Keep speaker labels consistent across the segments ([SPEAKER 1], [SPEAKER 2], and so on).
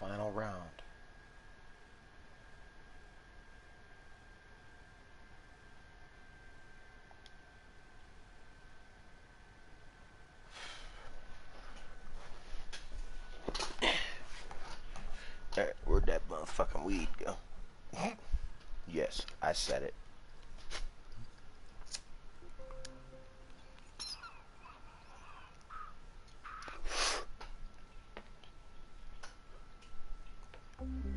[SPEAKER 1] final round. Alright, where'd that motherfucking weed go? Yes, I said it.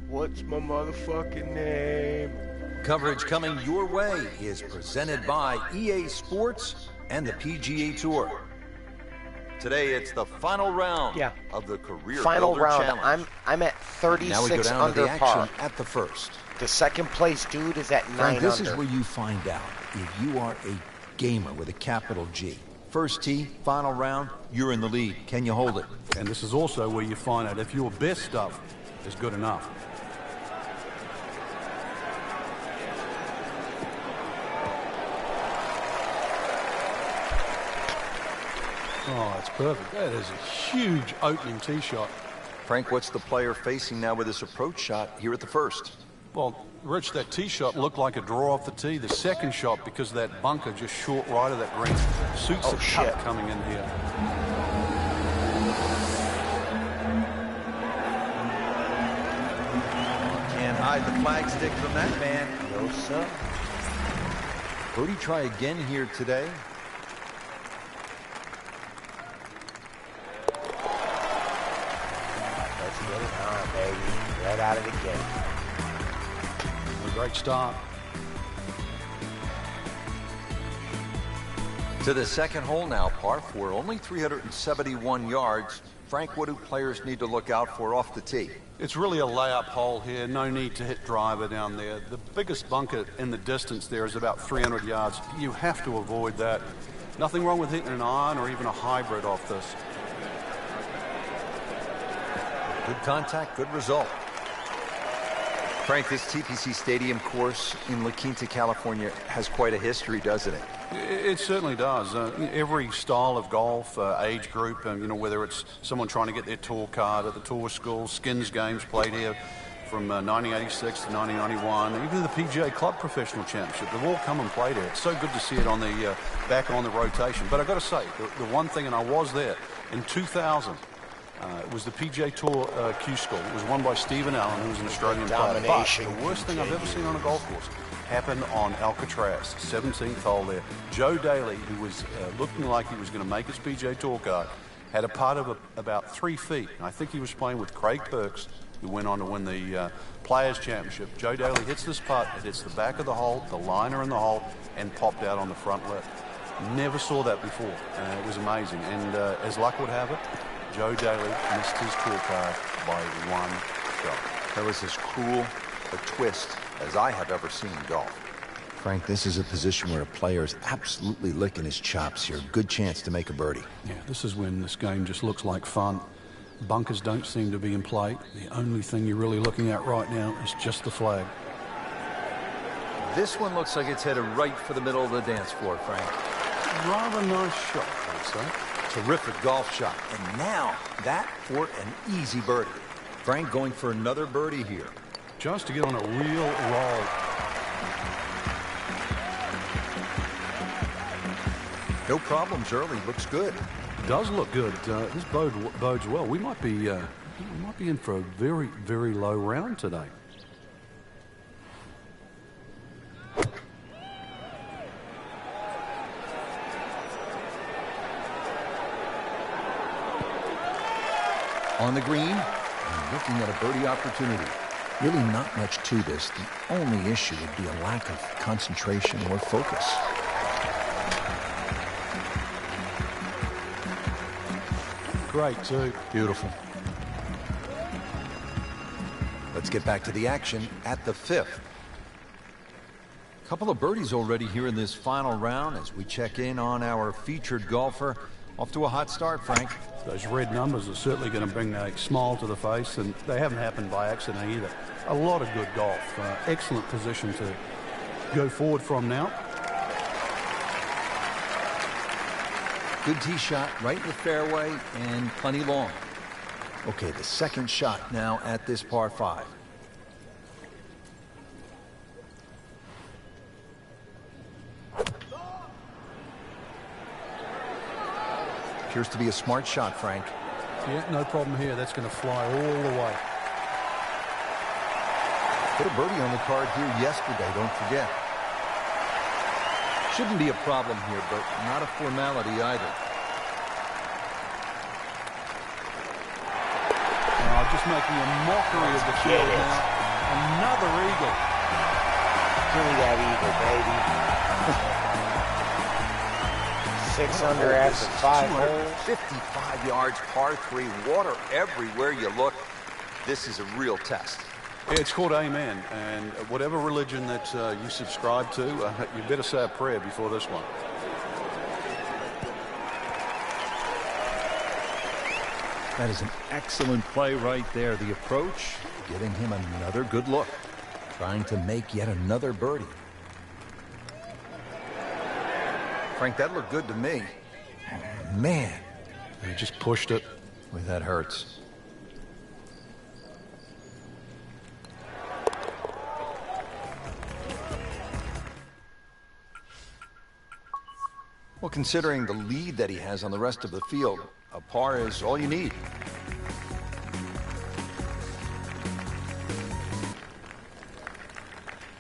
[SPEAKER 1] What's my motherfucking name?
[SPEAKER 2] Coverage coming your way is presented by EA Sports and the PGA Tour. Today it's the final round of the Career
[SPEAKER 1] Final
[SPEAKER 2] Builder
[SPEAKER 1] round.
[SPEAKER 2] Challenge.
[SPEAKER 1] I'm at 36
[SPEAKER 2] now we go down
[SPEAKER 1] under
[SPEAKER 2] to the action
[SPEAKER 1] par.
[SPEAKER 2] at the first.
[SPEAKER 1] The second place dude is at 9
[SPEAKER 2] Frank, this
[SPEAKER 1] under.
[SPEAKER 2] is where you find out if you are a gamer with a capital G. First tee, final round, you're in the lead. Can you hold it?
[SPEAKER 3] And this is also where you find out if your best stuff is good enough. Oh, it's perfect. That is a huge opening tee shot.
[SPEAKER 2] Frank, what's the player facing now with this approach shot here at the first?
[SPEAKER 3] Well, Rich, that tee shot looked like a draw off the tee. The second shot, because of that bunker just short right of that green, suits the cut coming in here.
[SPEAKER 2] Can't hide the flag stick from that man.
[SPEAKER 1] No, sir.
[SPEAKER 2] Birdie try again here today.
[SPEAKER 1] Let's get it on, baby. Right out of the gate.
[SPEAKER 3] A great start.
[SPEAKER 2] To the second hole now, par 4, only 371 yards. Frank, what do players need to look out for off the tee?
[SPEAKER 3] It's really a layup hole here. No need to hit driver down there. The biggest bunker in the distance there is about 300 yards. You have to avoid that. Nothing wrong with hitting an iron or even a hybrid off this.
[SPEAKER 2] Good contact, good result. Frank, this TPC Stadium course in La Quinta, California has quite a history, doesn't it?
[SPEAKER 3] It certainly does. Every style of golf, age group, you know, whether it's someone trying to get their tour card at the tour school, skins games played here from 1986 to 1991, even the PGA Club Professional Championship, they've all come and played here. It's so good to see it on the back on the rotation. But I've got to say, the one thing, and I was there, in 2000, it was the PGA Tour Q School. It was won by Stephen Allen, who was an Australian player. But the worst thing I've ever seen on a golf course happened on Alcatraz, 17th hole there. Joe Daly, who was looking like he was going to make his PGA Tour card, had a putt of about 3 feet. And I think he was playing with Craig Perks, who went on to win the Players' Championship. Joe Daly hits this putt. It hits the back of the hole, the liner in the hole, and popped out on the front lip. Never saw that before. It was amazing. And as luck would have it, Joe Daly missed his tour card by 1 shot.
[SPEAKER 2] That was as cruel a twist as I have ever seen in golf. Frank, this is a position where a player is absolutely licking his chops here. Good chance to make a birdie.
[SPEAKER 3] Yeah, this is when this game just looks like fun. Bunkers don't seem to be in play. The only thing you're really looking at right now is just the flag.
[SPEAKER 2] This one looks like it's headed right for the middle of the dance floor, Frank.
[SPEAKER 3] Rather nice shot, I'd say.
[SPEAKER 2] Terrific golf shot. And now that for an easy birdie. Frank going for another birdie here.
[SPEAKER 3] Just to get on a real roll.
[SPEAKER 2] No problems early. Looks good.
[SPEAKER 3] Does look good. This bodes well. We might be in for a very, very low round today.
[SPEAKER 2] On the green, and looking at a birdie opportunity. Really not much to this. The only issue would be a lack of concentration or focus.
[SPEAKER 3] Great, too.
[SPEAKER 2] Beautiful. Let's get back to the action at the 5th. Couple of birdies already here in this final round as we check in on our featured golfer. Off to a hot start, Frank.
[SPEAKER 3] Those red numbers are certainly going to bring a smile to the face, and they haven't happened by accident either. A lot of good golf. Excellent position to go forward from now.
[SPEAKER 2] Good tee shot right in the fairway and plenty long. Okay, the second shot now at this par 5. Appears to be a smart shot, Frank.
[SPEAKER 3] Yeah, no problem here. That's going to fly all the way.
[SPEAKER 2] Put a birdie on the card here yesterday, don't forget. Shouldn't be a problem here, but not a formality either.
[SPEAKER 3] Just making a mockery of the field now. Another eagle.
[SPEAKER 1] Give me that eagle, baby. 6 under after 5 holes.
[SPEAKER 2] 55 yards, par 3, water everywhere you look. This is a real test.
[SPEAKER 3] It's called Amen, and whatever religion that you subscribe to, you better say a prayer before this one.
[SPEAKER 2] That is an excellent play right there. The approach, giving him another good look. Trying to make yet another birdie. Frank, that looked good to me. Man.
[SPEAKER 3] He just pushed it.
[SPEAKER 2] Boy, that hurts. Well, considering the lead that he has on the rest of the field, a par is all you need.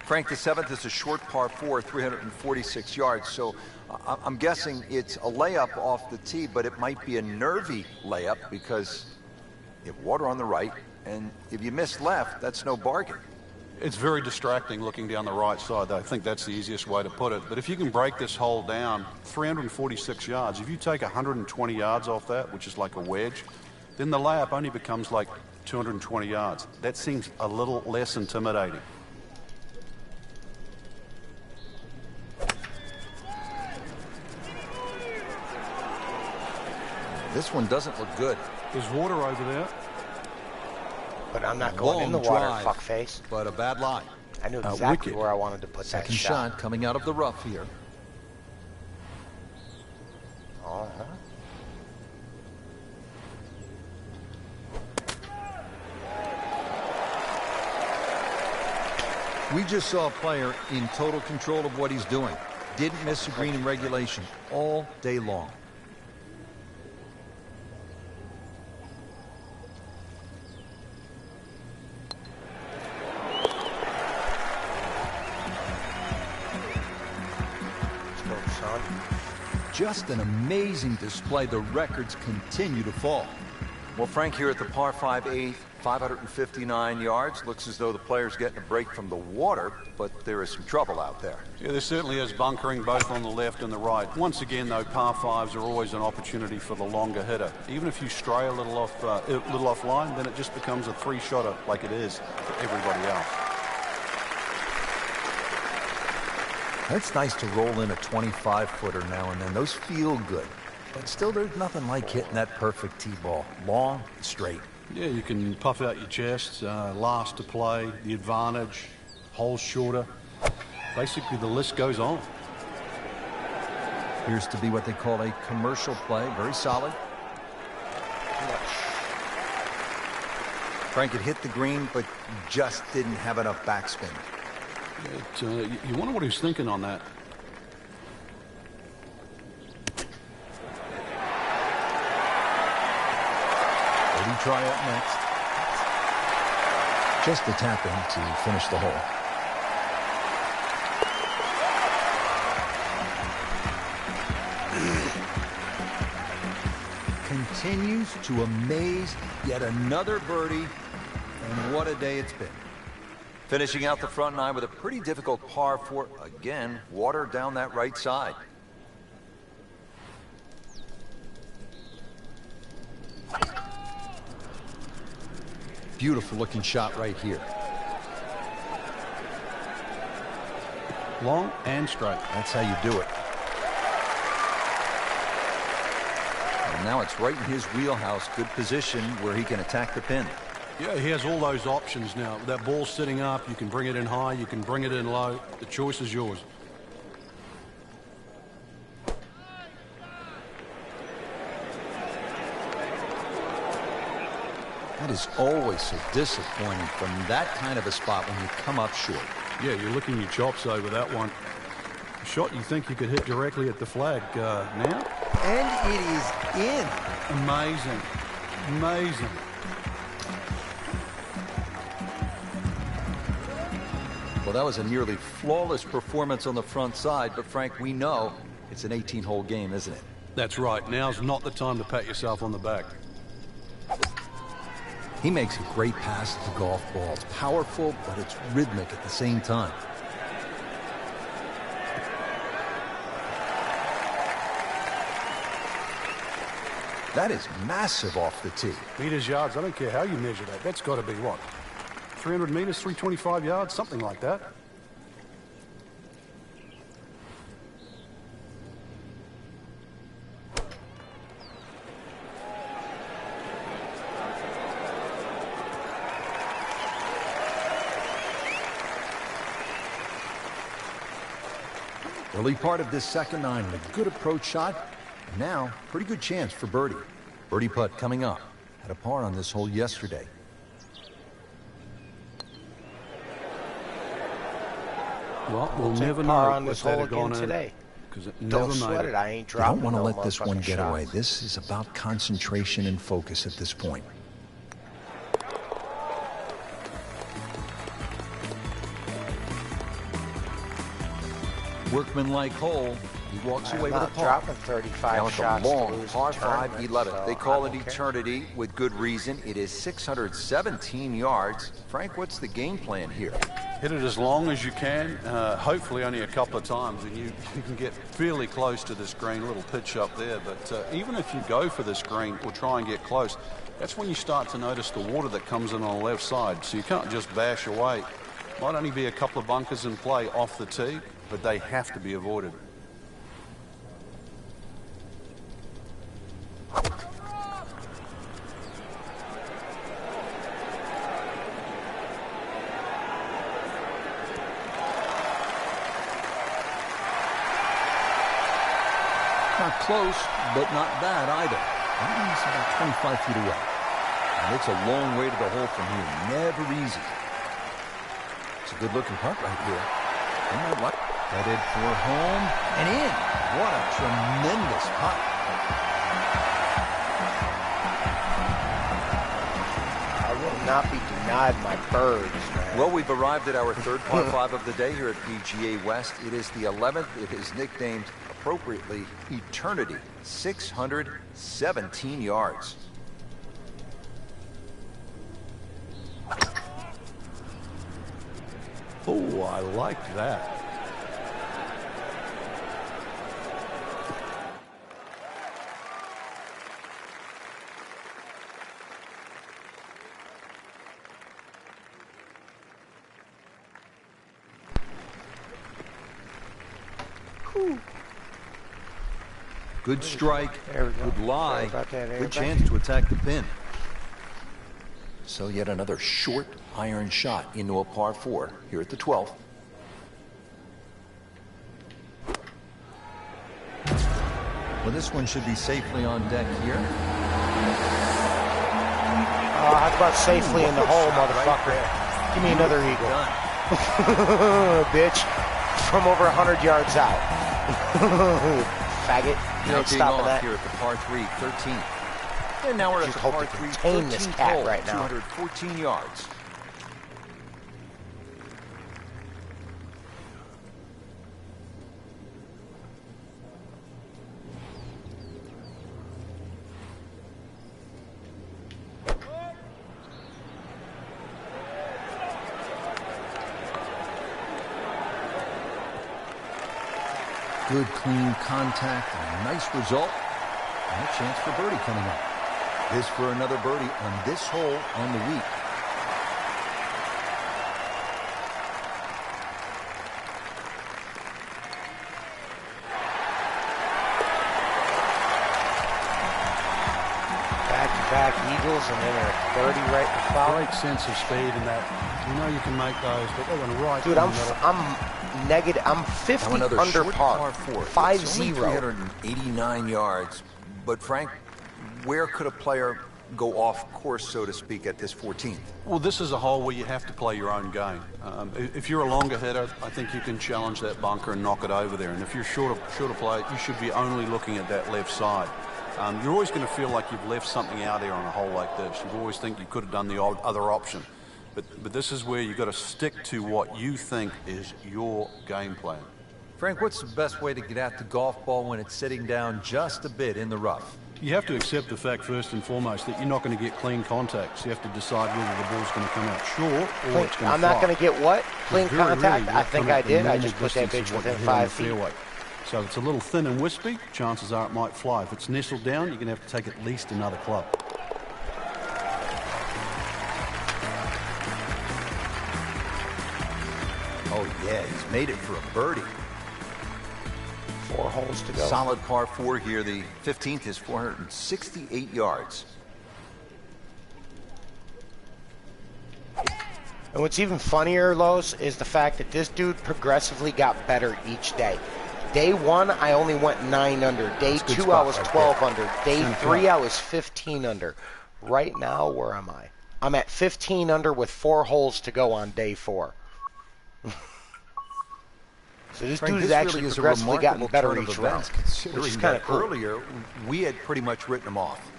[SPEAKER 2] Frank, the 7th is a short par 4, 346 yards. So I'm guessing it's a layup off the tee, but it might be a nervy layup because you have water on the right, and if you miss left, that's no bargain.
[SPEAKER 3] It's very distracting looking down the right side. I think that's the easiest way to put it. But if you can break this hole down, 346 yards, if you take 120 yards off that, which is like a wedge, then the layup only becomes like 220 yards. That seems a little less intimidating.
[SPEAKER 2] This one doesn't look good.
[SPEAKER 3] There's water over there.
[SPEAKER 1] But I'm not going in the water,
[SPEAKER 2] drive,
[SPEAKER 1] fuckface.
[SPEAKER 2] But a bad lie.
[SPEAKER 1] I knew exactly where I wanted to put that
[SPEAKER 2] Second shot coming out of the rough here.
[SPEAKER 1] Uh-huh.
[SPEAKER 2] We just saw a player in total control of what he's doing. Didn't miss a green in regulation all day long. Just an amazing display. The records continue to fall. Well, Frank, here at the par 5 8th, 559 yards. Looks as though the player's getting a break from the water, but there is some trouble out there.
[SPEAKER 3] Yeah, there certainly is bunkering both on the left and the right. Once again, though, par 5s are always an opportunity for the longer hitter. Even if you stray a little offline, then it just becomes a 3-shotter like it is for everybody else.
[SPEAKER 2] It's nice to roll in a 25-footer now and then. Those feel good. But still, there's nothing like hitting that perfect tee ball. Long and straight.
[SPEAKER 3] Yeah, you can puff out your chest, last to play, the advantage, holes shorter. Basically, the list goes on.
[SPEAKER 2] Appears to be what they call a commercial play. Very solid. Frank had hit the green, but just didn't have enough backspin.
[SPEAKER 3] You wonder what he's thinking on that.
[SPEAKER 2] Birdie try up next. Just a tap in to finish the hole. Continues to amaze. Yet another birdie, and what a day it's been. Finishing out the front 9 with a pretty difficult par 4. Again, water down that right side. Beautiful looking shot right here.
[SPEAKER 3] Long and straight.
[SPEAKER 2] That's how you do it. And now it's right in his wheelhouse. Good position where he can attack the pin.
[SPEAKER 3] Yeah, he has all those options now. That ball's sitting up. You can bring it in high. You can bring it in low. The choice is yours.
[SPEAKER 2] That is always so disappointing from that kind of a spot when you come up short.
[SPEAKER 3] Yeah, you're licking your chops over that one. A shot you think you could hit directly at the flag now.
[SPEAKER 2] And it is in.
[SPEAKER 3] Amazing. Amazing.
[SPEAKER 2] Well, that was a nearly flawless performance on the front side, but Frank, we know it's an 18-hole game, isn't it?
[SPEAKER 3] That's right. Now's not the time to pat yourself on the back.
[SPEAKER 2] He makes a great pass at the golf ball. It's powerful, but it's rhythmic at the same time. That is massive off the tee.
[SPEAKER 3] Meters, yards, I don't care how you measure that. That's got to be what? 300 meters, 325 yards, something like that.
[SPEAKER 2] Early part of this second nine, a good approach shot. Now, pretty good chance for birdie. Birdie putt coming up. Had a par on this hole yesterday.
[SPEAKER 3] Well, we'll never know
[SPEAKER 1] on this
[SPEAKER 3] if that
[SPEAKER 1] hole
[SPEAKER 3] had gone
[SPEAKER 1] again
[SPEAKER 3] in,
[SPEAKER 1] today.
[SPEAKER 3] because it
[SPEAKER 1] Don't
[SPEAKER 3] never
[SPEAKER 1] sweat
[SPEAKER 3] made
[SPEAKER 1] it.
[SPEAKER 3] it.
[SPEAKER 1] I ain't
[SPEAKER 2] You
[SPEAKER 1] dropping
[SPEAKER 2] don't want to
[SPEAKER 1] no
[SPEAKER 2] let this one
[SPEAKER 1] motherfucking
[SPEAKER 2] get
[SPEAKER 1] shot.
[SPEAKER 2] away. This is about concentration and focus at this point. Workman-like hole. He walks away
[SPEAKER 1] I'm
[SPEAKER 2] with a
[SPEAKER 1] not
[SPEAKER 2] par.
[SPEAKER 1] dropping 35
[SPEAKER 2] Now it's a
[SPEAKER 1] shots to
[SPEAKER 2] long
[SPEAKER 1] lose
[SPEAKER 2] par
[SPEAKER 1] the
[SPEAKER 2] 5
[SPEAKER 1] tournament,
[SPEAKER 2] 11th.
[SPEAKER 1] so
[SPEAKER 2] They call
[SPEAKER 1] I
[SPEAKER 2] it
[SPEAKER 1] don't care.
[SPEAKER 2] eternity with good reason. It is 617 yards. Frank, what's the game plan here?
[SPEAKER 3] Hit it as long as you can, hopefully only a couple of times, and you can get fairly close to this green. A little pitch up there, but even if you go for this green or try and get close, that's when you start to notice the water that comes in on the left side. So you can't just bash away. Might only be a couple of bunkers in play off the tee, but they have to be avoided.
[SPEAKER 2] Not close, but not bad either. That one's about 25 feet away. And it's a long way to the hole from here. Never easy. It's a good-looking putt right here. Headed for home and in. What a tremendous putt.
[SPEAKER 1] I will not be denied my birds, man.
[SPEAKER 2] Well, we've arrived at our third par 5 of the day here at PGA West. It is the 11th. It is nicknamed, appropriately, Eternity. 617 yards.
[SPEAKER 3] Oh, I liked that.
[SPEAKER 2] Good strike,
[SPEAKER 1] There we go.
[SPEAKER 2] good lie,
[SPEAKER 1] Sorry about that,
[SPEAKER 2] good
[SPEAKER 1] everybody.
[SPEAKER 2] chance to attack the pin. So yet another short iron shot into a par 4 here at the 12th. Well, this one should be safely on deck here.
[SPEAKER 1] How about safely in the hole, motherfucker? Give me another eagle.
[SPEAKER 2] Done.
[SPEAKER 1] Bitch. From over 100 yards out. Faggot. You
[SPEAKER 2] Now
[SPEAKER 1] ain't
[SPEAKER 2] teeing
[SPEAKER 1] stopping
[SPEAKER 2] off
[SPEAKER 1] that.
[SPEAKER 2] here at the par 3, 13th. And now we're at
[SPEAKER 1] Just
[SPEAKER 2] the
[SPEAKER 1] hope
[SPEAKER 2] par
[SPEAKER 1] to
[SPEAKER 2] 3,
[SPEAKER 1] contain this
[SPEAKER 2] 13th
[SPEAKER 1] cat
[SPEAKER 2] hole,
[SPEAKER 1] right now.
[SPEAKER 2] 214 yards. Good, clean contact and a nice result. And a chance for birdie coming up. This for another birdie on this hole on the week.
[SPEAKER 1] Back-to-back eagles and then a 30 right in the foul.
[SPEAKER 3] Great sense of speed in that. You know you can make those, but they're going right
[SPEAKER 1] Dude,
[SPEAKER 3] in
[SPEAKER 1] I'm
[SPEAKER 3] the middle.
[SPEAKER 1] negative. I'm 50
[SPEAKER 2] Now another
[SPEAKER 1] under
[SPEAKER 2] short
[SPEAKER 1] par.
[SPEAKER 2] par 4.
[SPEAKER 1] 5-0.
[SPEAKER 2] It's only 389 yards. But Frank, where could a player go off course, so to speak, at this 14th?
[SPEAKER 3] Well, this is a hole where you have to play your own game. If you're a longer hitter, I think you can challenge that bunker and knock it over there. And if you're shorter play, you should be only looking at that left side. You're always going to feel like you've left something out there on a hole like this. You always think you could have done the other option. But this is where you've got to stick to what you think is your game plan.
[SPEAKER 2] Frank, what's the best way to get at the golf ball when it's sitting down just a bit in the rough?
[SPEAKER 3] You have to accept the fact, first and foremost, that you're not going to get clean contact. So you have to decide whether the ball's going to come out short or it's going to fly.
[SPEAKER 1] I'm not going to get what? Clean contact?
[SPEAKER 3] Really,
[SPEAKER 1] I think I did. I just put that bitch within 5 feet.
[SPEAKER 3] Fairway. So if it's a little thin and wispy, chances are it might fly. If it's nestled down, you're going to have to take at least another club.
[SPEAKER 2] Oh, yeah, he's made it for a birdie.
[SPEAKER 1] 4 holes to go.
[SPEAKER 2] Solid par 4 here. The 15th is 468 yards.
[SPEAKER 1] And what's even funnier, Los, is the fact that this dude progressively got better each day. Day 1, I only went 9 under. Day 2, I was 12 under. Day 3, I was 15 under. Right now, where am I? I'm at 15 under with 4 holes to go on day 4. So this dude has actually
[SPEAKER 2] really
[SPEAKER 1] progressively gotten better each round,
[SPEAKER 2] which is
[SPEAKER 1] kind of cool.
[SPEAKER 2] Earlier, we had pretty much written him off.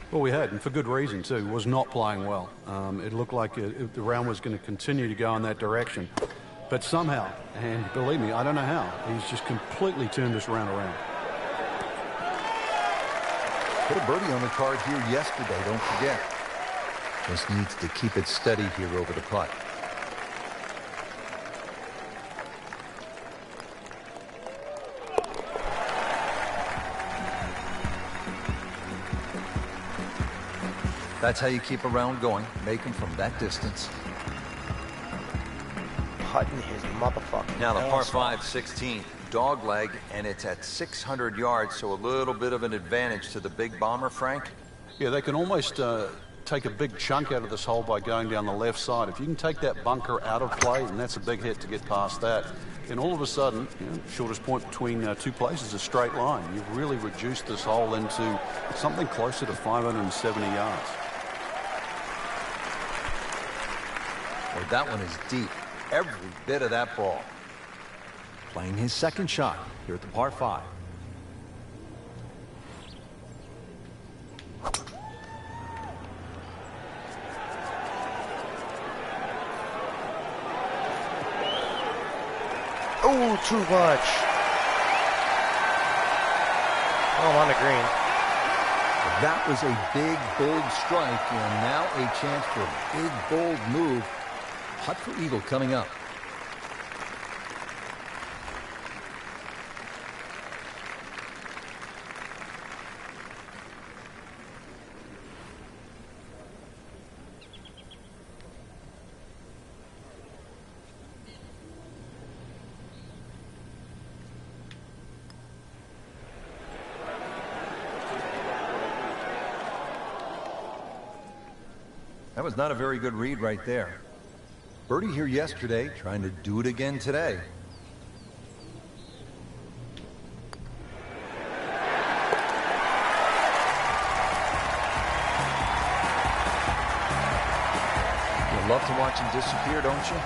[SPEAKER 3] Well, we had, and for good reason, too. He was not playing well. It looked like the round was going to continue to go in that direction. But somehow, and believe me, I don't know how, he's just completely turned this round around.
[SPEAKER 2] Put a birdie on the card here yesterday, don't forget. Just needs to keep it steady here over the putt. That's how you keep a round going. Make them from that distance.
[SPEAKER 1] Putting his motherfucking
[SPEAKER 2] Now the par
[SPEAKER 1] ass
[SPEAKER 2] 5,
[SPEAKER 1] off.
[SPEAKER 2] 16th, dog leg, and it's at 600 yards, so a little bit of an advantage to the big bomber, Frank.
[SPEAKER 3] Yeah, they can almost take a big chunk out of this hole by going down the left side. If you can take that bunker out of play, and that's a big hit to get past that, then all of a sudden, shortest point between 2 places is a straight line. You've really reduced this hole into something closer to 570 yards.
[SPEAKER 2] Well, that one is deep. Every bit of that ball. Playing his second shot here at the par 5.
[SPEAKER 1] Oh, too much. Oh, I'm on the green.
[SPEAKER 2] That was a big, bold strike, and now a chance for a big, bold move. Putt for eagle coming up. That was not a very good read right there. Birdie here yesterday, trying to do it again today. You love to watch him disappear, don't you?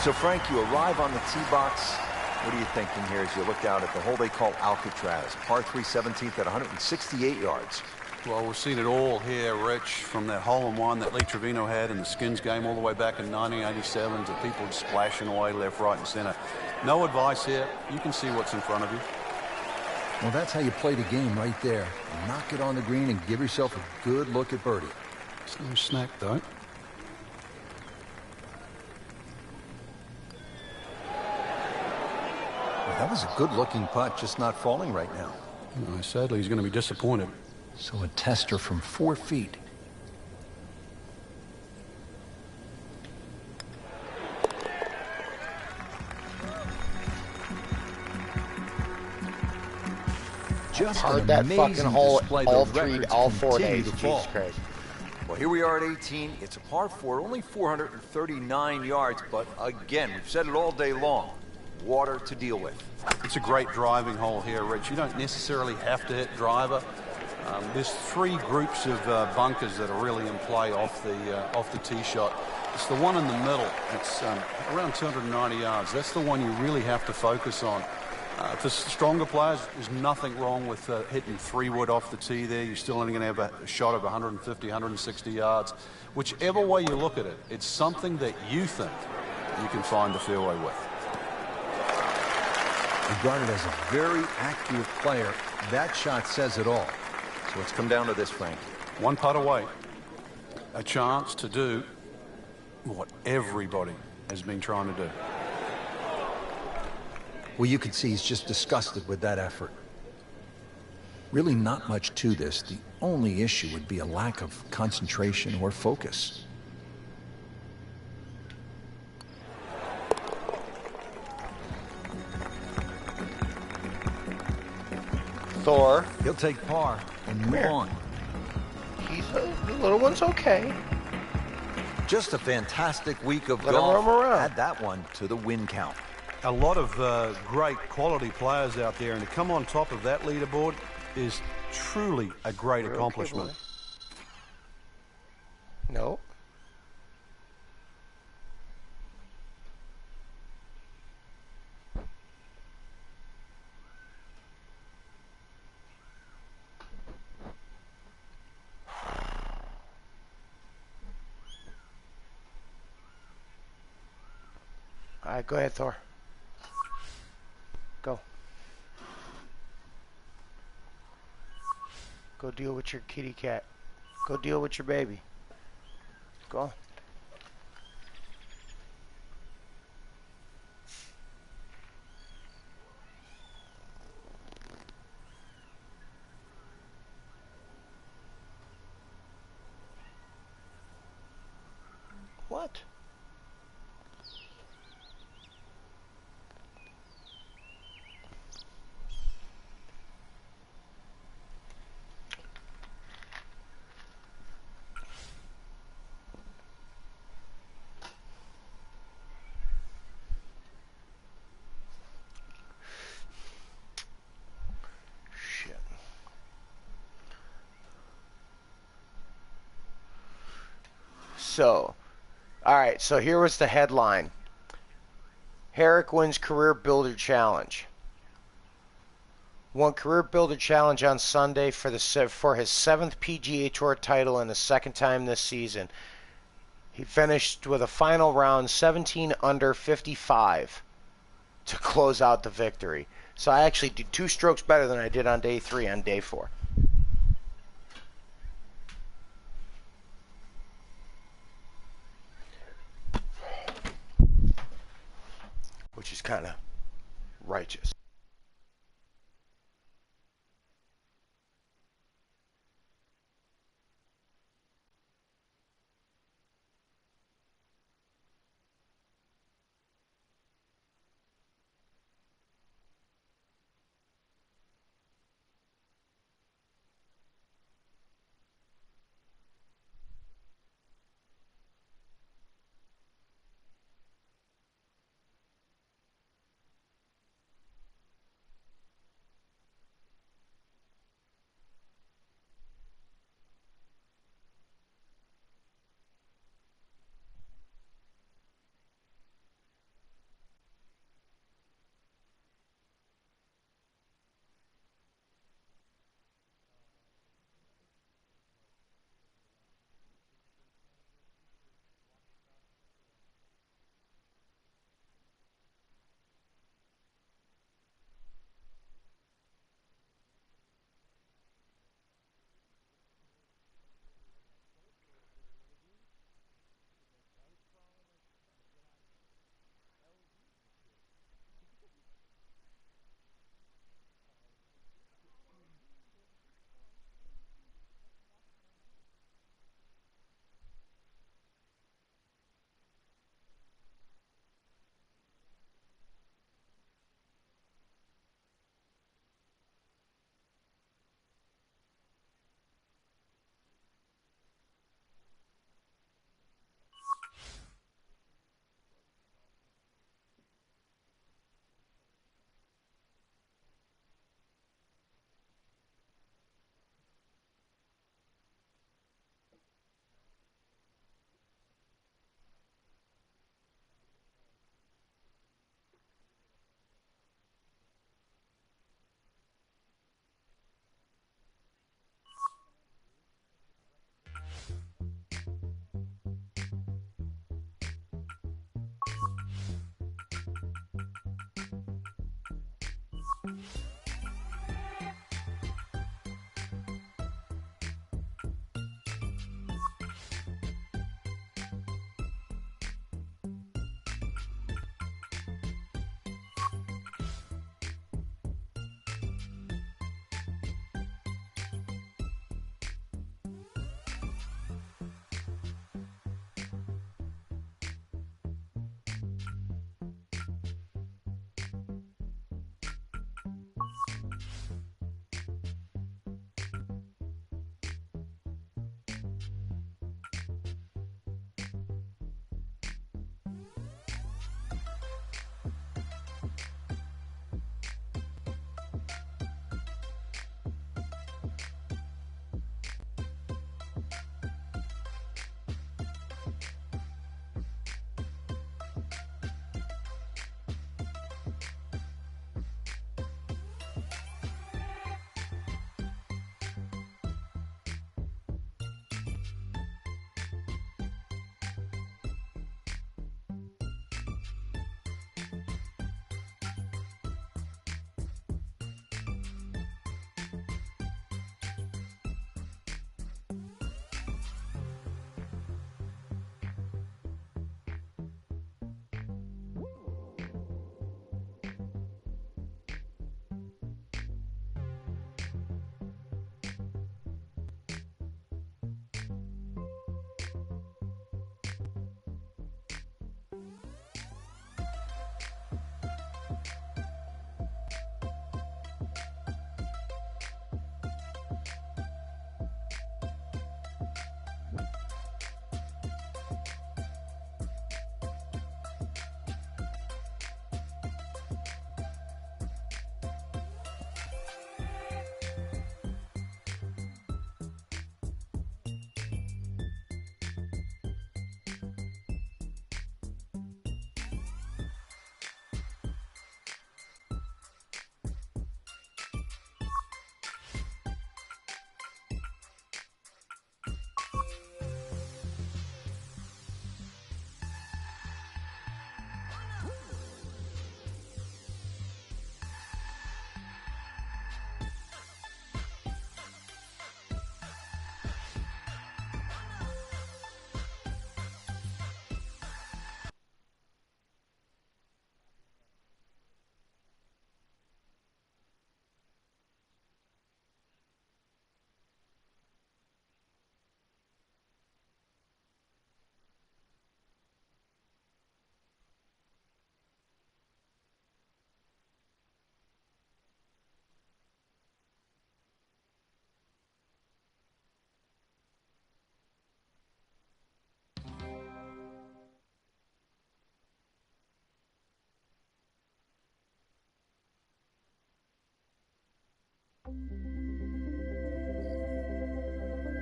[SPEAKER 2] So, Frank, you arrive on the tee box. What are you thinking here as you look out at the hole they call Alcatraz? Par 3, 17th at 168 yards.
[SPEAKER 3] Well, we've seen it all here, Rich, from that hole-in-one that Lee Trevino had in the Skins game all the way back in 1987 to people splashing away left, right, and center. No advice here. You can see what's in front of you.
[SPEAKER 2] Well, that's how you play the game right there. Knock it on the green and give yourself a good look at birdie.
[SPEAKER 3] It's no snack, though.
[SPEAKER 2] Well, that was a good-looking putt, just not falling right now.
[SPEAKER 3] Sadly, he's going to be disappointed.
[SPEAKER 2] So a tester from 4 feet. Just
[SPEAKER 1] Hard that fucking hole all 4 days. Jesus Christ.
[SPEAKER 2] Well, here we are at 18. It's a par 4, only 439 yards, but again, we've said it all day long. Water to deal with.
[SPEAKER 3] It's a great driving hole here, Rich. You don't necessarily have to hit driver. There's three groups of bunkers that are really in play off the tee shot. It's the one in the middle. It's around 290 yards. That's the one you really have to focus on. For stronger players, there's nothing wrong with hitting 3-wood off the tee there. You're still only going to have a shot of 150, 160 yards. Whichever way you look at it, it's something that you think you can find the fairway with.
[SPEAKER 2] Regarded as a very accurate player, that shot says it all. So it's come down to this, Frank.
[SPEAKER 3] One putt away. A chance to do what everybody has been trying to do.
[SPEAKER 2] Well, you can see he's just disgusted with that effort. Really not much to this. The only issue would be a lack of concentration or focus.
[SPEAKER 1] Thor.
[SPEAKER 2] He'll take par and move on.
[SPEAKER 1] The little one's okay.
[SPEAKER 2] Just a fantastic week of
[SPEAKER 1] Let him
[SPEAKER 2] golf.
[SPEAKER 1] roam around.
[SPEAKER 2] Add that one to the win count.
[SPEAKER 3] A lot of great quality players out there, and to come on top of that leaderboard is truly a great accomplishment.
[SPEAKER 1] No. All right, go ahead, Thor. Go. Go deal with your kitty cat. Go deal with your baby. Go on. What? So, all right, so here was the headline. Herrick wins Career Builder Challenge. Won Career Builder Challenge on Sunday for his 7th PGA Tour title and the second time this season. He finished with a final round 17 under 55 to close out the victory. So I actually did 2 strokes better than I did on day 3 on day 4. Which is kind of righteous.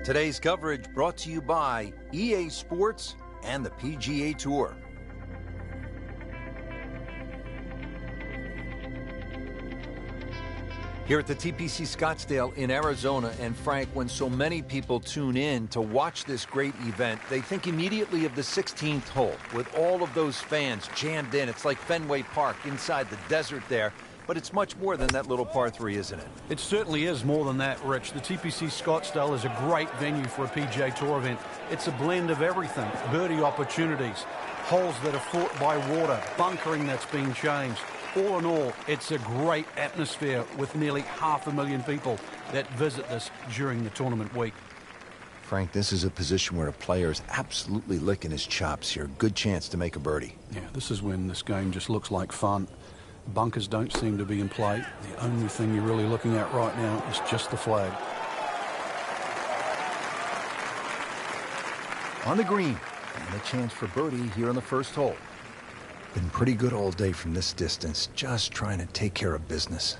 [SPEAKER 2] Today's coverage brought to you by EA Sports and the PGA Tour. Here at the TPC Scottsdale in Arizona, and Frank, when so many people tune in to watch this great event, they think immediately of the 16th hole with all of those fans jammed in. It's like Fenway Park inside the desert there. But it's much more than that little par 3, isn't it?
[SPEAKER 3] It certainly is more than that, Rich. The TPC Scottsdale is a great venue for a PGA Tour event. It's a blend of everything. Birdie opportunities, holes that are fought by water, bunkering that's been changed. All in all, it's a great atmosphere with nearly 500,000 people that visit this during the tournament week.
[SPEAKER 2] Frank, this is a position where a player is absolutely licking his chops here. Good chance to make a birdie.
[SPEAKER 3] Yeah, this is when this game just looks like fun. Bunkers don't seem to be in play. The only thing you're really looking at right now is just the flag.
[SPEAKER 2] On the green, and a chance for birdie here on the first hole. Been pretty good all day from this distance, just trying to take care of business.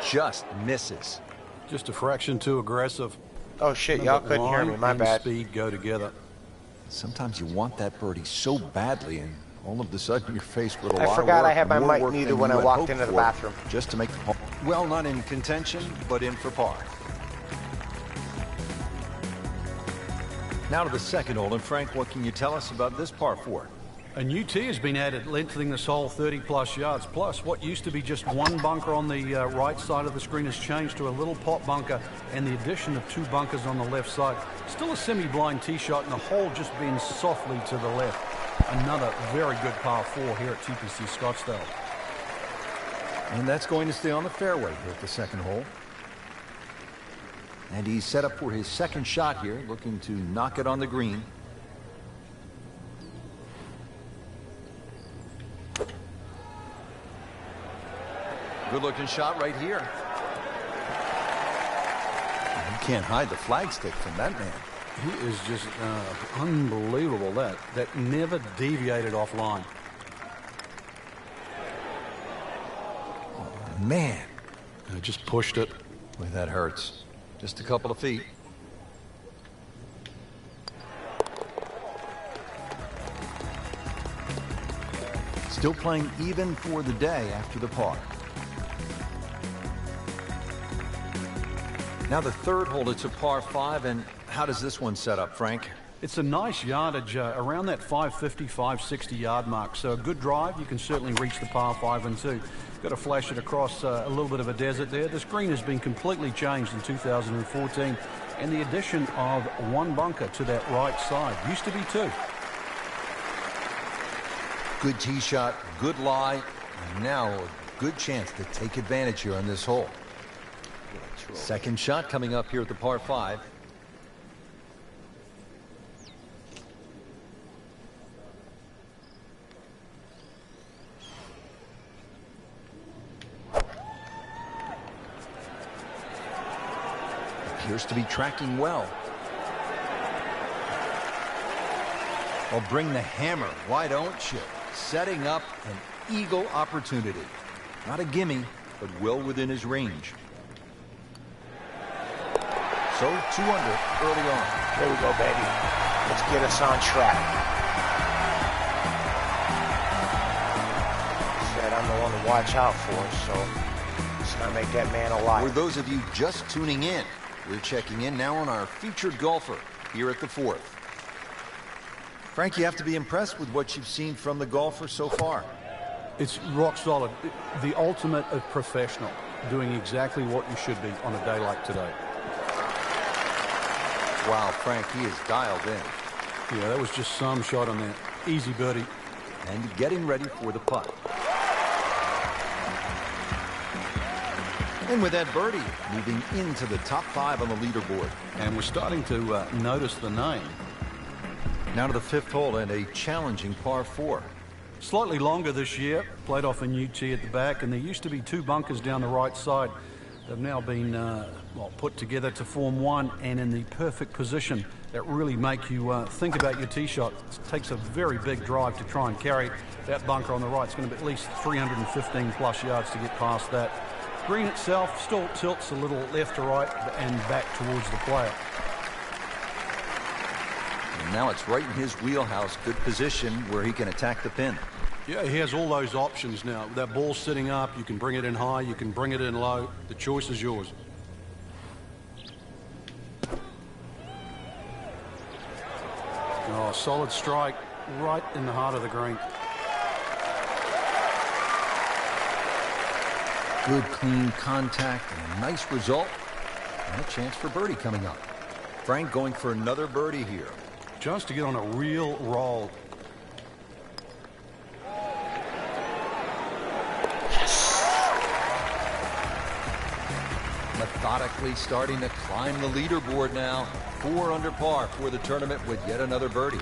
[SPEAKER 2] Just misses.
[SPEAKER 3] Just a fraction too aggressive.
[SPEAKER 1] Oh shit, y'all couldn't hear me, my bad.
[SPEAKER 3] Speed go together.
[SPEAKER 2] Sometimes you want that birdie so badly, and all of a sudden you're faced with a lot of work.
[SPEAKER 1] I forgot I had my mic muted when I walked into the bathroom.
[SPEAKER 2] Just to make the par. Well, not in contention, but in for par. Now to the second hole, and Frank, what can you tell us about this par 4?
[SPEAKER 3] A new tee has been added, lengthening this hole 30-plus yards. Plus, what used to be just one bunker on the right side of the screen has changed to a little pot bunker and the addition of 2 bunkers on the left side. Still a semi-blind tee shot and the hole just bends softly to the left. Another very good par 4 here at TPC Scottsdale.
[SPEAKER 2] And that's going to stay on the fairway here at the second hole. And he's set up for his second shot here, looking to knock it on the green. Good-looking shot right here. You can't hide the flagstick from that man.
[SPEAKER 3] He is just unbelievable. That never deviated offline.
[SPEAKER 2] Oh, man.
[SPEAKER 3] Just pushed it.
[SPEAKER 2] Boy, that hurts. Just a couple of feet. Still playing even for the day after the par. Now the third hole, it's a par 5, and how does this one set up, Frank?
[SPEAKER 3] It's a nice yardage around that 550, 560 yard mark. So a good drive, you can certainly reach the par 5 and 2. Got to flash it across a little bit of a desert there. This green has been completely changed in 2014, and the addition of 1 bunker to that right side. Used to be 2.
[SPEAKER 2] Good tee shot, good lie, and now a good chance to take advantage here on this hole. Second shot coming up here at the par 5. Appears to be tracking well. Well, bring the hammer, why don't you? Setting up an eagle opportunity. Not a gimme, but well within his range. So 2 under early on.
[SPEAKER 1] There we go, baby. Let's get us on track. Said I'm the one to watch out for, so let's not make that man a liar.
[SPEAKER 2] For those of you just tuning in, we're checking in now on our featured golfer here at the 4th. Frank, you have to be impressed with what you've seen from the golfer so far.
[SPEAKER 3] It's rock solid. The ultimate of professional, doing exactly what you should be on a day like today.
[SPEAKER 2] Wow, Frank, he is dialed in.
[SPEAKER 3] Yeah, that was just some shot on that. Easy birdie.
[SPEAKER 2] And getting ready for the putt. And with that birdie, moving into the top 5 on the leaderboard.
[SPEAKER 3] And we're starting to notice the name.
[SPEAKER 2] Now to the 5th hole and a challenging par 4.
[SPEAKER 3] Slightly longer this year. Played off a new tee at the back, and there used to be 2 bunkers down the right side. They've now been put together to form 1 and in the perfect position that really make you think about your tee shot. It takes a very big drive to try and carry that bunker on the right. It's going to be at least 315 plus yards to get past that. Green itself still tilts a little left to right and back towards the player.
[SPEAKER 2] And now it's right in his wheelhouse. Good position where he can attack the pin.
[SPEAKER 3] Yeah, he has all those options now. That ball's sitting up. You can bring it in high. You can bring it in low. The choice is yours. Oh, solid strike right in the heart of the green.
[SPEAKER 2] Good, clean contact and a nice result. And a chance for birdie coming up. Frank going for another birdie here.
[SPEAKER 3] Just to get on a real roll.
[SPEAKER 2] Methodically starting to climb the leaderboard now. 4 under par for the tournament with yet another birdie.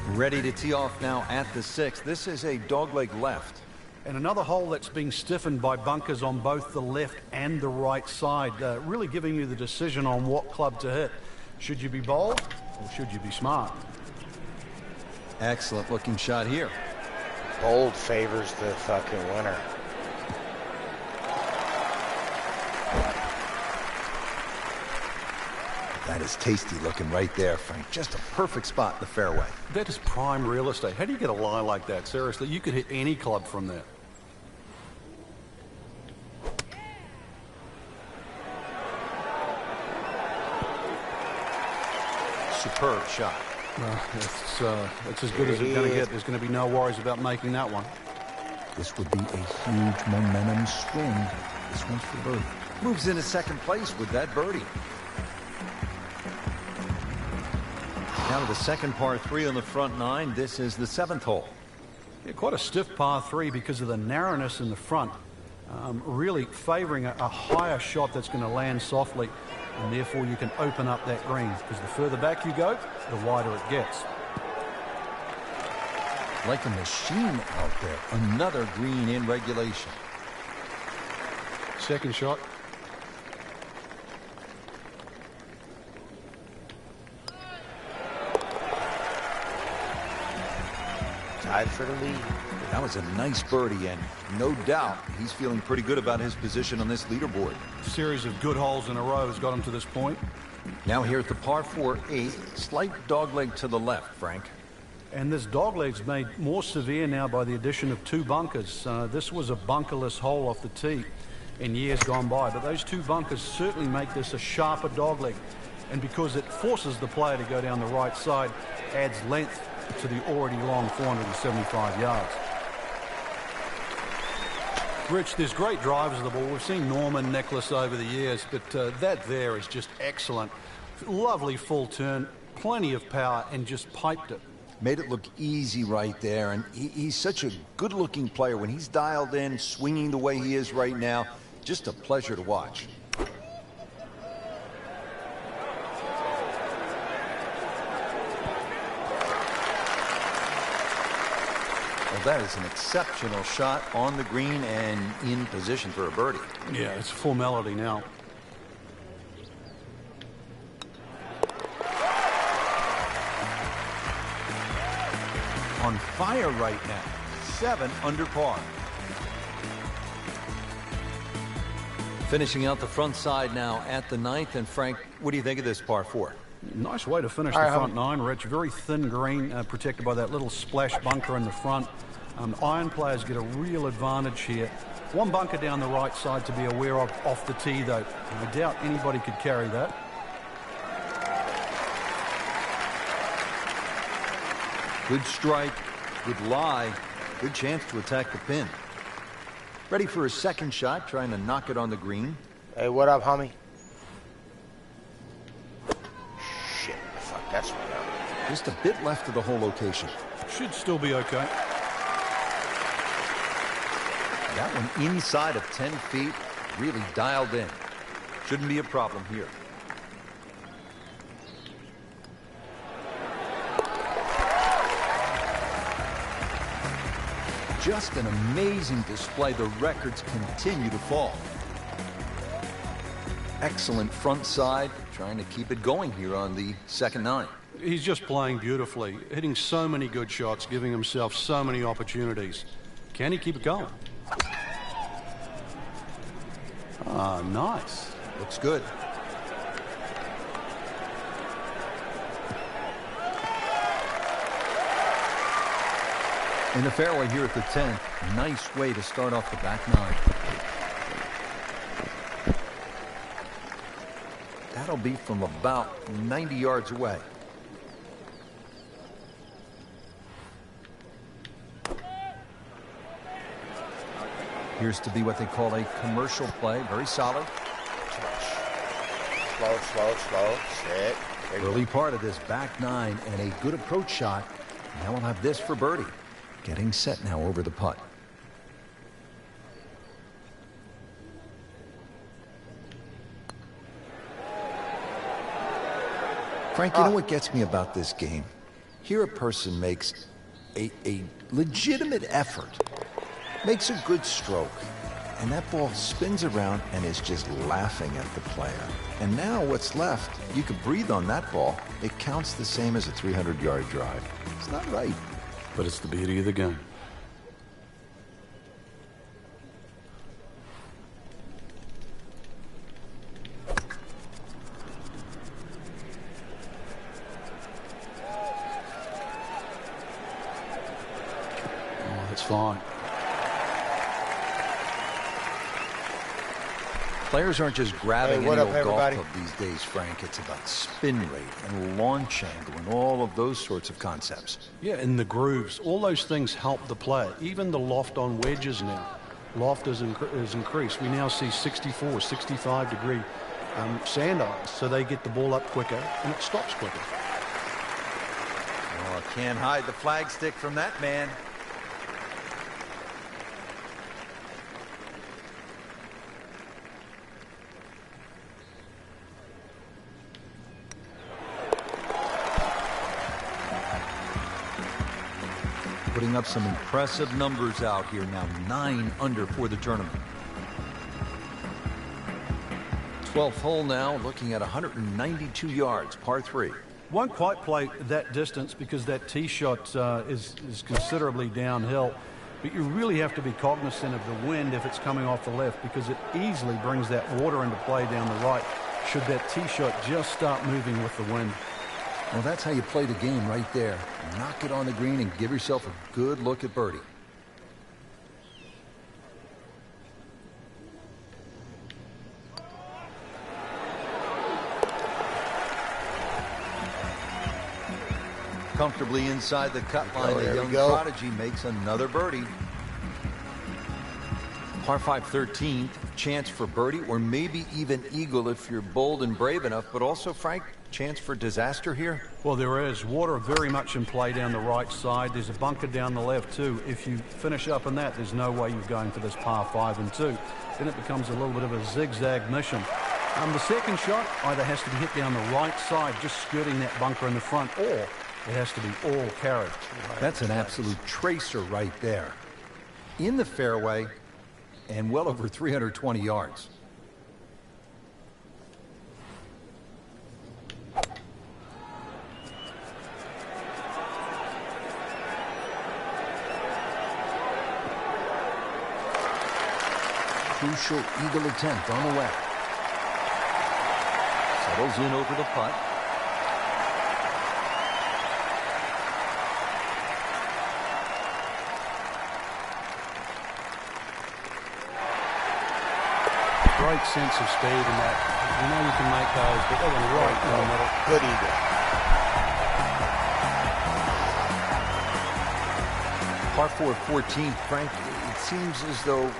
[SPEAKER 2] Ready to tee off now at the 6th. This is a dogleg left.
[SPEAKER 3] And another hole that's being stiffened by bunkers on both the left and the right side, really giving you the decision on what club to hit. Should you be bold or should you be smart?
[SPEAKER 2] Excellent looking shot here.
[SPEAKER 1] Bold favors the fucking winner.
[SPEAKER 2] That is tasty looking right there, Frank. Just a perfect spot in the fairway.
[SPEAKER 3] That is prime real estate. How do you get a lie like that? Seriously, you could hit any club from that.
[SPEAKER 2] Superb shot.
[SPEAKER 3] It's as good as it's going to get. There's going to be no worries about making that one.
[SPEAKER 4] This would be a huge momentum swing. This one's for birdie.
[SPEAKER 2] Moves into second place with that birdie. Now to the second par 3 on the front 9. This is the 7th hole.
[SPEAKER 3] Yeah, quite a stiff par 3 because of the narrowness in the front. Really favoring a higher shot that's going to land softly, and therefore you can open up that green, because the further back you go, the wider it gets.
[SPEAKER 2] Like a machine out there. Another green in regulation.
[SPEAKER 3] Second shot.
[SPEAKER 1] Tied for the lead.
[SPEAKER 2] That was a nice birdie, and no doubt he's feeling pretty good about his position on this leaderboard.
[SPEAKER 3] Series of good holes in a row has got him to this point.
[SPEAKER 2] Now here at the par 4 8, slight dogleg to the left, Frank.
[SPEAKER 3] And this dogleg's made more severe now by the addition of 2 bunkers. This was a bunkerless hole off the tee in years gone by, but those 2 bunkers certainly make this a sharper dogleg. And because it forces the player to go down the right side, adds length to the already long 475 yards. Rich, there's great drivers of the ball. We've seen Norman, Nicholas over the years, but that there is just excellent. Lovely full turn, plenty of power, and just piped it.
[SPEAKER 2] Made it look easy right there, and he's such a good-looking player. When he's dialed in, swinging the way he is right now, just a pleasure to watch. Well, that is an exceptional shot on the green and in position for a birdie.
[SPEAKER 3] Yeah, it's full melody now.
[SPEAKER 2] On fire right now. 7 under par. Finishing out the front side now at the 9th. And Frank, what do you think of this par 4?
[SPEAKER 3] Nice way to finish the front 9, Rich. Very thin green, protected by that little splash bunker in the front. Iron players get a real advantage here. 1 bunker down the right side to be aware of off the tee, though. I doubt anybody could carry that.
[SPEAKER 2] Good strike, good lie, good chance to attack the pin. Ready for his second shot, trying to knock it on the green.
[SPEAKER 1] Hey, what up, homie? Shit, fuck, that's right up.
[SPEAKER 2] Just a bit left of the hole location.
[SPEAKER 3] Should still be okay.
[SPEAKER 2] That one inside of 10 feet, really dialed in. Shouldn't be a problem here. Just an amazing display. The records continue to fall. Excellent front side, trying to keep it going here on the second 9.
[SPEAKER 3] He's just playing beautifully, hitting so many good shots, giving himself so many opportunities. Can he keep it going? Ah, nice.
[SPEAKER 2] Looks good. In the fairway here at the 10th. Nice way to start off the back 9. That'll be from about 90 yards away. Appears to be what they call a commercial play. Very solid.
[SPEAKER 1] Slow, slow, slow. Sit.
[SPEAKER 2] Early part of this back 9 and a good approach shot. Now we'll have this for birdie. Getting set now over the putt. Frank, you know what gets me about this game? Here a person makes a legitimate effort, makes a good stroke, and that ball spins around and is just laughing at the player. And now what's left, you could breathe on that ball. It counts the same as a 300-yard drive. It's not right.
[SPEAKER 3] But it's the beauty of the game. Oh, that's fine.
[SPEAKER 2] Players aren't just grabbing
[SPEAKER 1] Hey,
[SPEAKER 2] any
[SPEAKER 1] what
[SPEAKER 2] old
[SPEAKER 1] up,
[SPEAKER 2] golf
[SPEAKER 1] everybody?
[SPEAKER 2] club these days, Frank. It's about spin rate and launch angle and all of those sorts of concepts.
[SPEAKER 3] Yeah, and the grooves, all those things help the player. Even the loft on wedges now. Loft is increased. We now see 64, 65 degree sand irons, so they get the ball up quicker and it stops quicker.
[SPEAKER 2] Oh, can't hide the flagstick from that man. Putting up some impressive numbers out here now. 9 under for the tournament. 12th hole now, looking at 192 yards, par 3.
[SPEAKER 3] Won't quite play that distance because that tee shot is considerably downhill. But you really have to be cognizant of the wind if it's coming off the left, because it easily brings that water into play down the right should that tee shot just start moving with the wind.
[SPEAKER 2] Well, that's how you play the game right there. Knock it on the green and give yourself a good look at birdie. Comfortably inside the cut line, the young prodigy makes another birdie. Par 5 13th, chance for birdie or maybe even eagle if you're bold and brave enough, but also, Frank, chance for disaster here?
[SPEAKER 3] Well, there is water very much in play down the right side. There's a bunker down the left too. If you finish up in that, there's no way you're going for this par 5 and 2. Then it becomes a little bit of a zigzag mission. The second shot either has to be hit down the right side, just skirting that bunker in the front, or it has to be all carried.
[SPEAKER 2] That's an absolute tracer right there. In the fairway and well over 320 yards. Crucial eagle attempt on the left. Settles in over the putt.
[SPEAKER 3] Great sense of speed in that. You know you can make those, but they went right in the middle.
[SPEAKER 1] Good eagle.
[SPEAKER 2] Par 4 14, Frank, it seems as though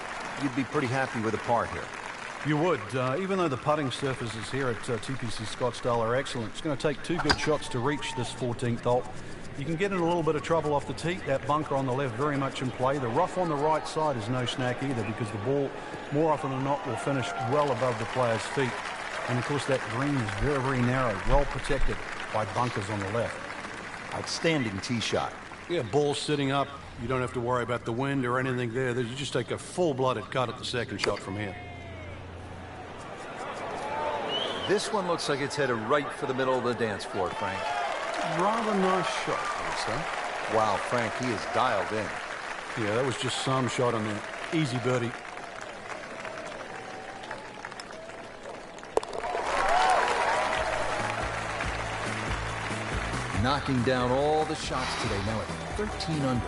[SPEAKER 2] you'd be pretty happy with a par here.
[SPEAKER 3] You would, even though the putting surfaces here at TPC Scottsdale are excellent. It's going to take 2 good shots to reach this 14th hole. You can get in a little bit of trouble off the tee. That bunker on the left very much in play. The rough on the right side is no snack either, because the ball more often than not will finish well above the player's feet. And of course that green is very, very narrow, well protected by bunkers on the left.
[SPEAKER 2] Outstanding tee shot.
[SPEAKER 3] Yeah, ball sitting up. You don't have to worry about the wind or anything there. You just take a full-blooded cut at the second shot from here.
[SPEAKER 2] This one looks like it's headed right for the middle of the dance floor, Frank.
[SPEAKER 3] Rather nice shot, I would say.
[SPEAKER 2] Wow, Frank, he is dialed in.
[SPEAKER 3] Yeah, that was just some shot on there. Easy birdie.
[SPEAKER 2] Knocking down all the shots today, now at 13 under.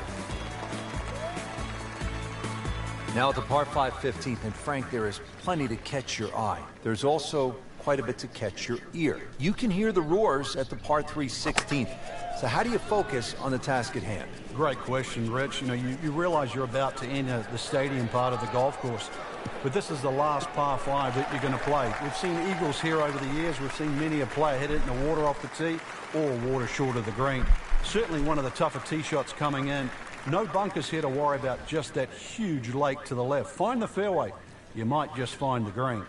[SPEAKER 2] Now at the par 5 15th, and Frank, there is plenty to catch your eye. There's also quite a bit to catch your ear. You can hear the roars at the par 3 16th. So how do you focus on the task at hand?
[SPEAKER 3] Great question, Rich. You know, you realize you're about to enter the stadium part of the golf course, but this is the last par 5 that you're going to play. We've seen eagles here over the years. We've seen many a player hit it in the water off the tee or water short of the green. Certainly one of the tougher tee shots coming in. No bunkers here to worry about, just that huge lake to the left. Find the fairway. You might just find the green.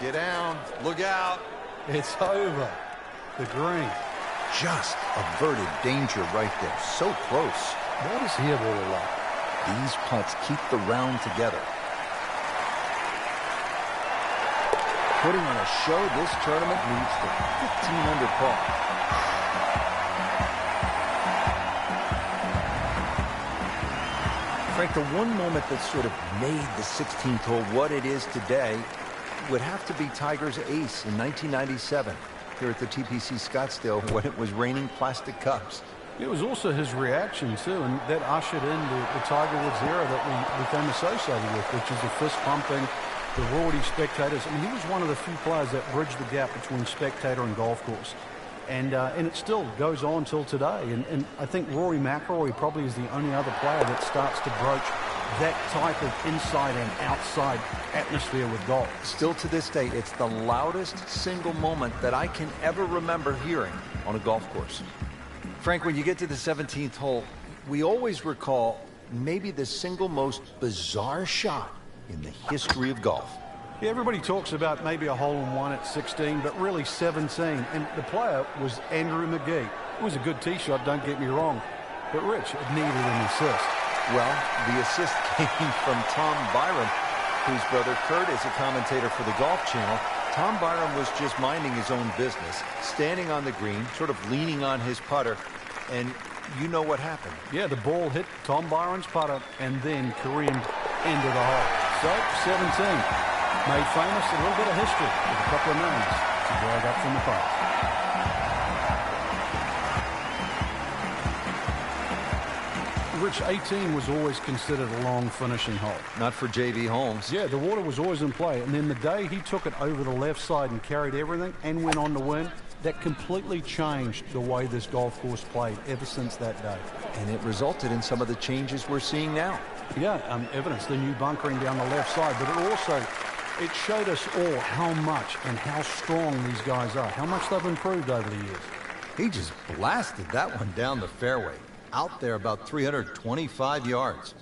[SPEAKER 2] Get down. Look out.
[SPEAKER 3] It's over. The green.
[SPEAKER 2] Just averted danger right there. So close.
[SPEAKER 3] What is here really like?
[SPEAKER 2] These putts keep the round together. Putting on a show, this tournament leads to 15 under par. Frank, the one moment that sort of made the 16th hole what it is today would have to be Tiger's ace in 1997 here at the TPC Scottsdale when it was raining plastic cups.
[SPEAKER 3] It was also his reaction, too, and that ushered in the Tiger Woods era that we became associated with, which is the fist-pumping, the rowdy spectators. I mean, he was one of the few players that bridged the gap between spectator and golf course. And it still goes on till today. And I think Rory McIlroy probably is the only other player that starts to broach that type of inside and outside atmosphere with golf.
[SPEAKER 2] Still to this day, it's the loudest single moment that I can ever remember hearing on a golf course. Frank, when you get to the 17th hole, we always recall maybe the single most bizarre shot in the history of golf.
[SPEAKER 3] Yeah, everybody talks about maybe a hole-in-one at 16, but really 17. And the player was Andrew McGee. It was a good tee shot, don't get me wrong. But Rich, it needed an assist.
[SPEAKER 2] Well, the assist came from Tom Byron, whose brother Kurt is a commentator for the Golf Channel. Tom Byron was just minding his own business, standing on the green, sort of leaning on his putter, and you know what happened.
[SPEAKER 3] Yeah, the ball hit Tom Byron's putter and then careened into the hole. So, 17. Made famous, a little bit of history with a couple of names to drag up from the past. Rich, 18 was always considered a long finishing hole.
[SPEAKER 2] Not for J.B. Holmes.
[SPEAKER 3] Yeah, the water was always in play. And then the day he took it over the left side and carried everything and went on to win, that completely changed the way this golf course played ever since that day.
[SPEAKER 2] And it resulted in some of the changes we're seeing now.
[SPEAKER 3] Yeah, evidence, the new bunkering down the left side. But it also, it showed us all how much and how strong these guys are, how much they've improved over the years.
[SPEAKER 2] He just blasted that one down the fairway. Out there about 325 yards.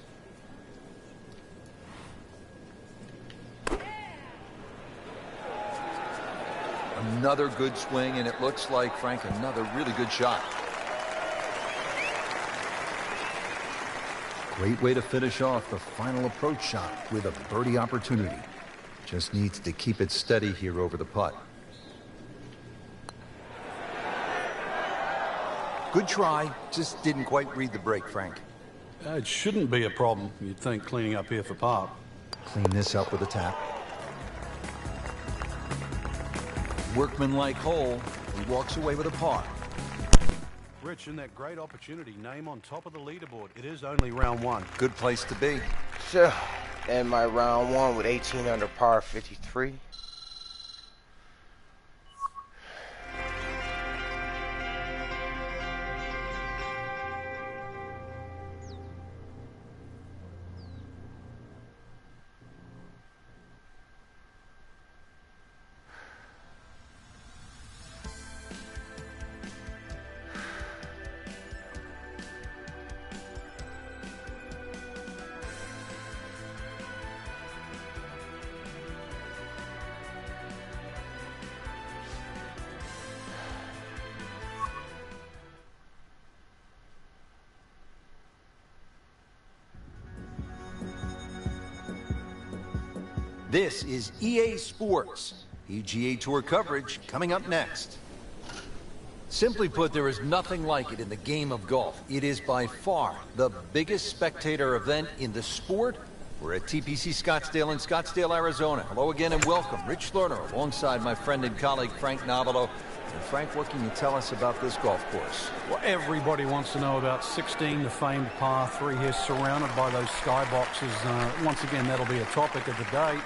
[SPEAKER 2] Another good swing, and it looks like, Frank, another really good shot. Great way to finish off the final approach shot with a birdie opportunity. Just needs to keep it steady here over the putt. Good try, just didn't quite read the break, Frank.
[SPEAKER 3] It shouldn't be a problem, you'd think, cleaning up here for par.
[SPEAKER 2] Clean this up with a tap. Workmanlike hole. He walks away with a par.
[SPEAKER 3] Rich, in that great opportunity, name on top of the leaderboard. It is only round one.
[SPEAKER 2] Good place to be.
[SPEAKER 1] So, and my round one with 18 under par 53.
[SPEAKER 2] This is EA Sports. PGA Tour coverage coming up next. Simply put, there is nothing like it in the game of golf. It is by far the biggest spectator event in the sport. We're at TPC Scottsdale in Scottsdale, Arizona. Hello again and welcome. Rich Lerner alongside my friend and colleague Frank Nobilo. And Frank, what can you tell us about this golf course?
[SPEAKER 3] Well, everybody wants to know about 16, the famed par 3 here, surrounded by those skyboxes. Once again, that'll be a topic of the day.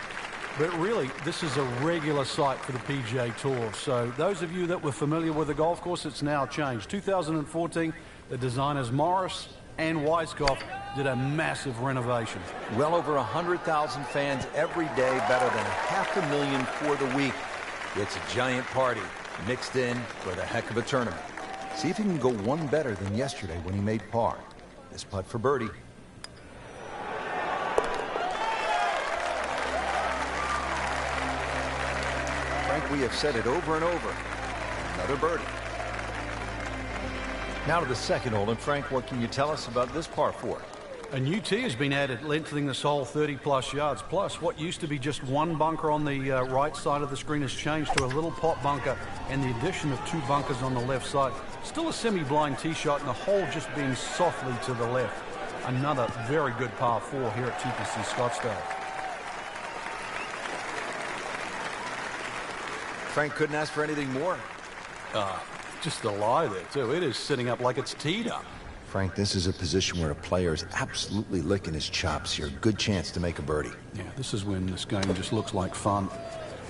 [SPEAKER 3] But really, this is a regular sight for the PGA Tour. So those of you that were familiar with the golf course, it's now changed. 2014, the designers Morris and Weiskopf did a massive renovation.
[SPEAKER 2] Well over 100,000 fans every day, better than 500,000 for the week. It's a giant party mixed in with a heck of a tournament. See if he can go one better than yesterday when he made par. This putt for birdie. Frank, we have said it over and over. Another birdie. Now to the second hole, and Frank, what can you tell us about this par 4?
[SPEAKER 3] A new tee has been added, lengthening this hole 30-plus yards. Plus, what used to be just one bunker on the right side of the screen has changed to a little pot bunker and the addition of 2 bunkers on the left side. Still a semi-blind tee shot and the hole just being softly to the left. Another very good par 4 here at TPC Scottsdale.
[SPEAKER 2] Frank couldn't ask for anything more.
[SPEAKER 3] Just a lie there, too. It is sitting up like it's teed up.
[SPEAKER 2] Frank, this is a position where a player is absolutely licking his chops here. Good chance to make a birdie.
[SPEAKER 3] Yeah, this is when this game just looks like fun.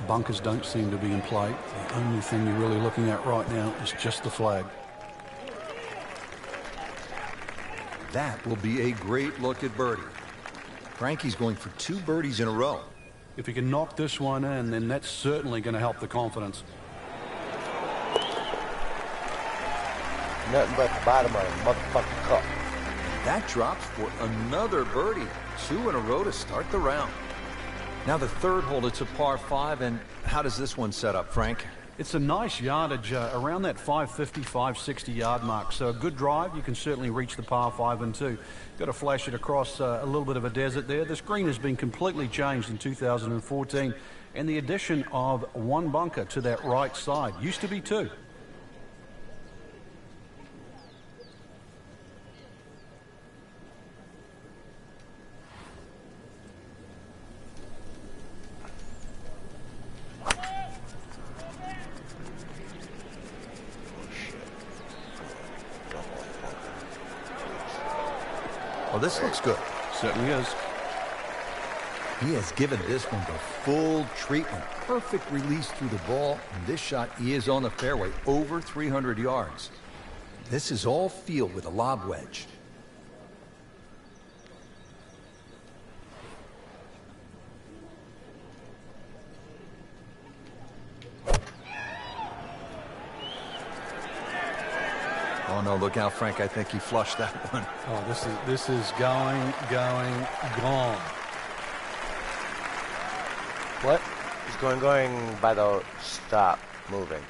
[SPEAKER 3] Bunkers don't seem to be in play. The only thing you're really looking at right now is just the flag.
[SPEAKER 2] That will be a great look at birdie. Frankie's going for 2 birdies in a row.
[SPEAKER 3] If he can knock this one in, then that's certainly going to help the confidence.
[SPEAKER 1] Nothing but the bottom of the motherfucking cup.
[SPEAKER 2] That drops for another birdie. 2 in a row to start the round. Now the third hole, it's a par 5, and how does this one set up, Frank?
[SPEAKER 3] It's a nice yardage around that 550, 560 yard mark. So a good drive, you can certainly reach the par 5 and 2. Got to flash it across a little bit of a desert there. This green has been completely changed in 2014, and the addition of 1 bunker to that right side. Used to be 2.
[SPEAKER 2] Well, this looks good.
[SPEAKER 3] Certainly is.
[SPEAKER 2] He has given this one the full treatment. Perfect release through the ball. And this shot, he is on the fairway, over 300 yards. This is all field with a lob wedge. Oh, no, look out, Frank. I think he flushed that one.
[SPEAKER 3] Oh, this is gone.
[SPEAKER 1] What? He's going by the stop moving.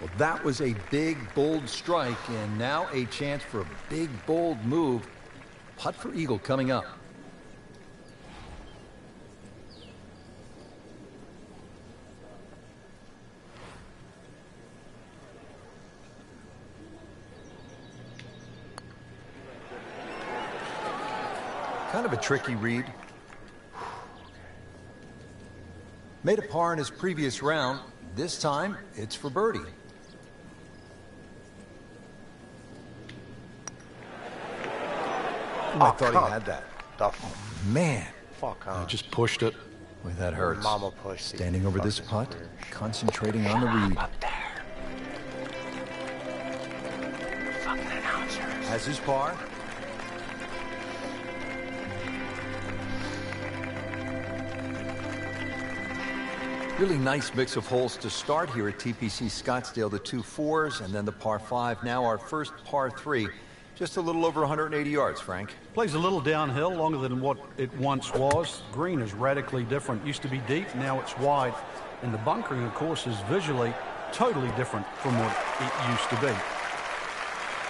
[SPEAKER 2] Well, that was a big, bold strike, and now a chance for a big, bold move. Putt for eagle coming up. Kind of a tricky read. Made a par in his previous round. This time, it's for birdie. I thought he had that.
[SPEAKER 1] The
[SPEAKER 2] Man.
[SPEAKER 1] fuck on.
[SPEAKER 3] Just pushed it.
[SPEAKER 2] Boy, that hurts.
[SPEAKER 1] Mama push.
[SPEAKER 2] Standing over this putt, concentrating on the read.
[SPEAKER 1] Up there. Fucking announcers.
[SPEAKER 2] Has his par. Really nice mix of holes to start here at TPC Scottsdale. The 2 4s and then the par 5. Now our first par 3. Just a little over 180 yards, Frank.
[SPEAKER 3] Plays a little downhill, longer than what it once was. Green is radically different. Used to be deep, now it's wide. And the bunkering, of course, is visually totally different from what it used to be.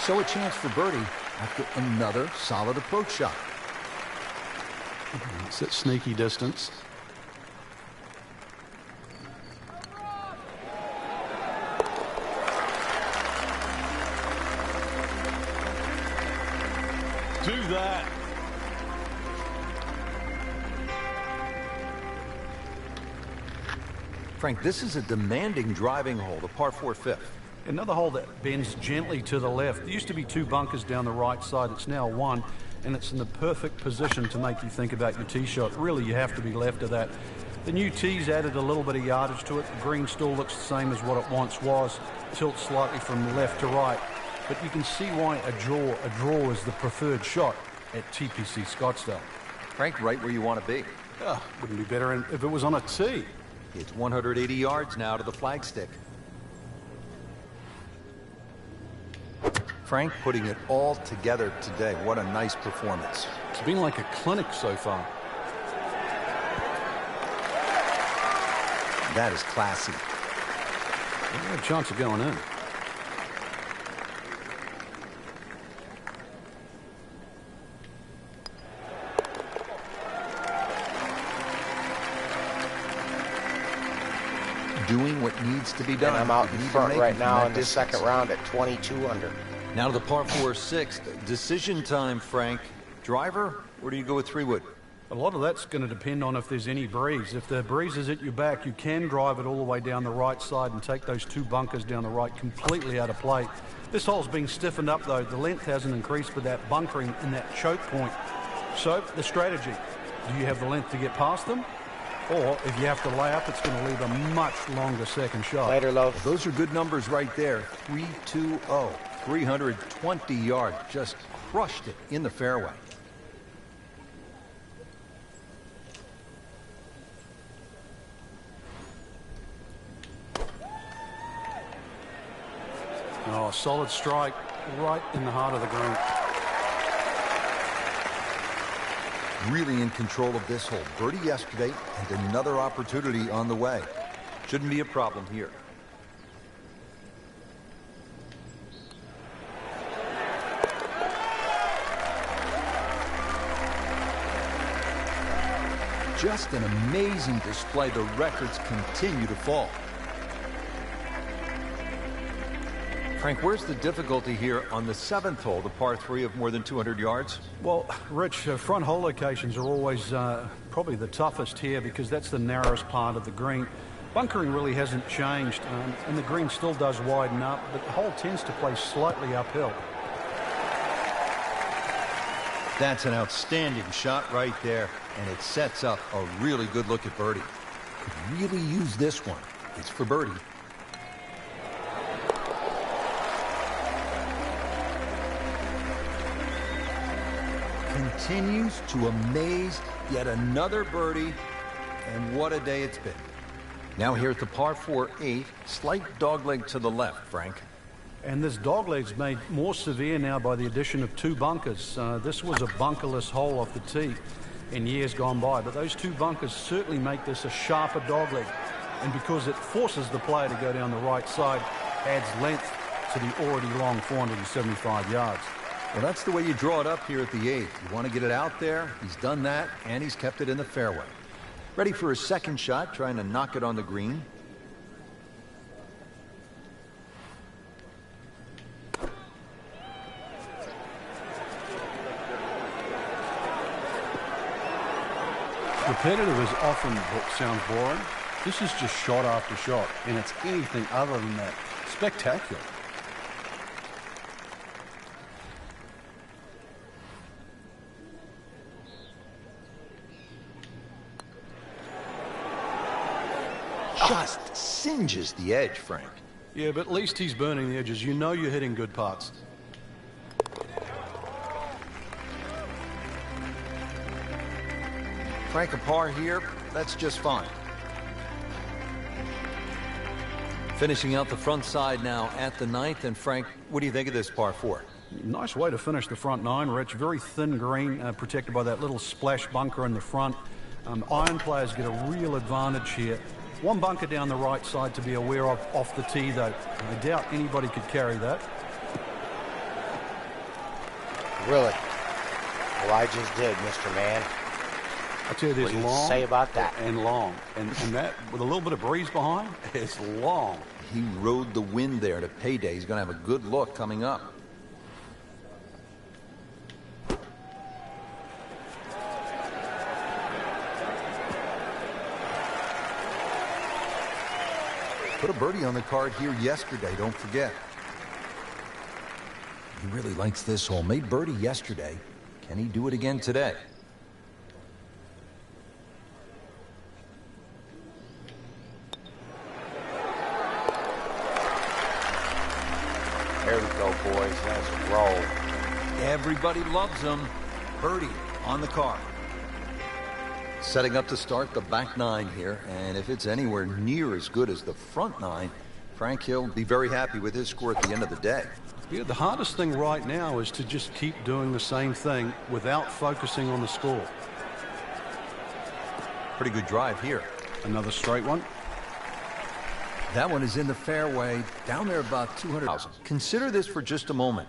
[SPEAKER 2] So a chance for birdie after another solid approach shot.
[SPEAKER 3] It's at sneaky distance. Do that.
[SPEAKER 2] Frank, this is a demanding driving hole, the par 4 fifth.
[SPEAKER 3] Another hole that bends gently to the left. There used to be 2 bunkers down the right side. It's now 1, and it's in the perfect position to make you think about your tee shot. Really, you have to be left of that. The new tee's added a little bit of yardage to it. The green still looks the same as what it once was. Tilts slightly from left to right. But you can see why a draw is the preferred shot at TPC Scottsdale.
[SPEAKER 2] Frank, right where you want to be.
[SPEAKER 3] Wouldn't be better if it was on a tee.
[SPEAKER 2] It's 180 yards now to the flagstick. Frank putting it all together today. What a nice performance.
[SPEAKER 3] It's been like a clinic so far.
[SPEAKER 2] That is classy.
[SPEAKER 3] Yeah, a chance of going in.
[SPEAKER 2] Doing what needs to be done.
[SPEAKER 1] And I'm out in front right now in the second round at 22 under.
[SPEAKER 2] Now to the par 4 6th. Decision time, Frank. Driver, or do you go with 3-wood?
[SPEAKER 3] A lot of that's going to depend on if there's any breeze. If the breeze is at your back, you can drive it all the way down the right side and take those two bunkers down the right completely out of play. This hole's being stiffened up though. The length hasn't increased with that bunkering and that choke point. So the strategy, do you have the length to get past them? Or if you have to lay up, it's going to leave a much longer second shot.
[SPEAKER 1] Later, Lowe.
[SPEAKER 2] Those are good numbers right there. 320, 320 yards. Just crushed it in the fairway.
[SPEAKER 3] Oh, solid strike right in the heart of the green.
[SPEAKER 2] Really in control of this hole. Birdie yesterday and another opportunity on the way. Shouldn't be a problem here. Just an amazing display. The records continue to fall. Frank, where's the difficulty here on the 7th hole, the par 3 of more than 200 yards?
[SPEAKER 3] Well, Rich, front hole locations are always probably the toughest here because that's the narrowest part of the green. Bunkering really hasn't changed, and the green still does widen up, but the hole tends to play slightly uphill.
[SPEAKER 2] That's an outstanding shot right there, and it sets up a really good look at birdie. Could really use this one. It's for birdie. Continues to amaze. Yet another birdie, and what a day it's been. Now here at the par 4 8, slight dogleg to the left, Frank.
[SPEAKER 3] And this dogleg's made more severe now by the addition of two bunkers. This was a bunkerless hole off the tee in years gone by, but those two bunkers certainly make this a sharper dogleg. And because it forces the player to go down the right side, adds length to the already long 475 yards.
[SPEAKER 2] Well, that's the way you draw it up here at the 8th. You want to get it out there. He's done that, and he's kept it in the fairway. Ready for his second shot, trying to knock it on the green.
[SPEAKER 3] Repetitive is often what sounds boring. This is just shot after shot, and it's anything other than that. Spectacular.
[SPEAKER 2] Just singes the edge, Frank.
[SPEAKER 3] Yeah, but at least he's burning the edges. You know you're hitting good putts.
[SPEAKER 2] Frank, a par here, that's just fine. Finishing out the front side now at the 9th. And Frank, what do you think of this par 4?
[SPEAKER 3] Nice way to finish the front 9, Rich. Very thin green, protected by that little splash bunker in the front. Iron players get a real advantage here. One bunker down the right side to be aware of off the tee, though. I doubt anybody could carry that.
[SPEAKER 1] Really? Well, I just did, Mr. Man.
[SPEAKER 3] I tell you, there's
[SPEAKER 1] What do you
[SPEAKER 3] long
[SPEAKER 1] say about that?
[SPEAKER 3] and long. And that, with a little bit of breeze behind, it's long.
[SPEAKER 2] He rode the wind there to payday. He's going to have a good look coming up. Put a birdie on the card here yesterday, don't forget. He really likes this hole. Made birdie yesterday. Can he do it again today?
[SPEAKER 1] There we go, boys. Let's roll.
[SPEAKER 2] Everybody loves him. Birdie on the card. Setting up to start the back 9 here, and if it's anywhere near as good as the front 9, Frank Hill will be very happy with his score at the end of the day.
[SPEAKER 3] Yeah, the hardest thing right now is to just keep doing the same thing without focusing on the score.
[SPEAKER 2] Pretty good drive here.
[SPEAKER 3] Another straight one.
[SPEAKER 2] That one is in the fairway, down there about 200,000. Consider this for just a moment.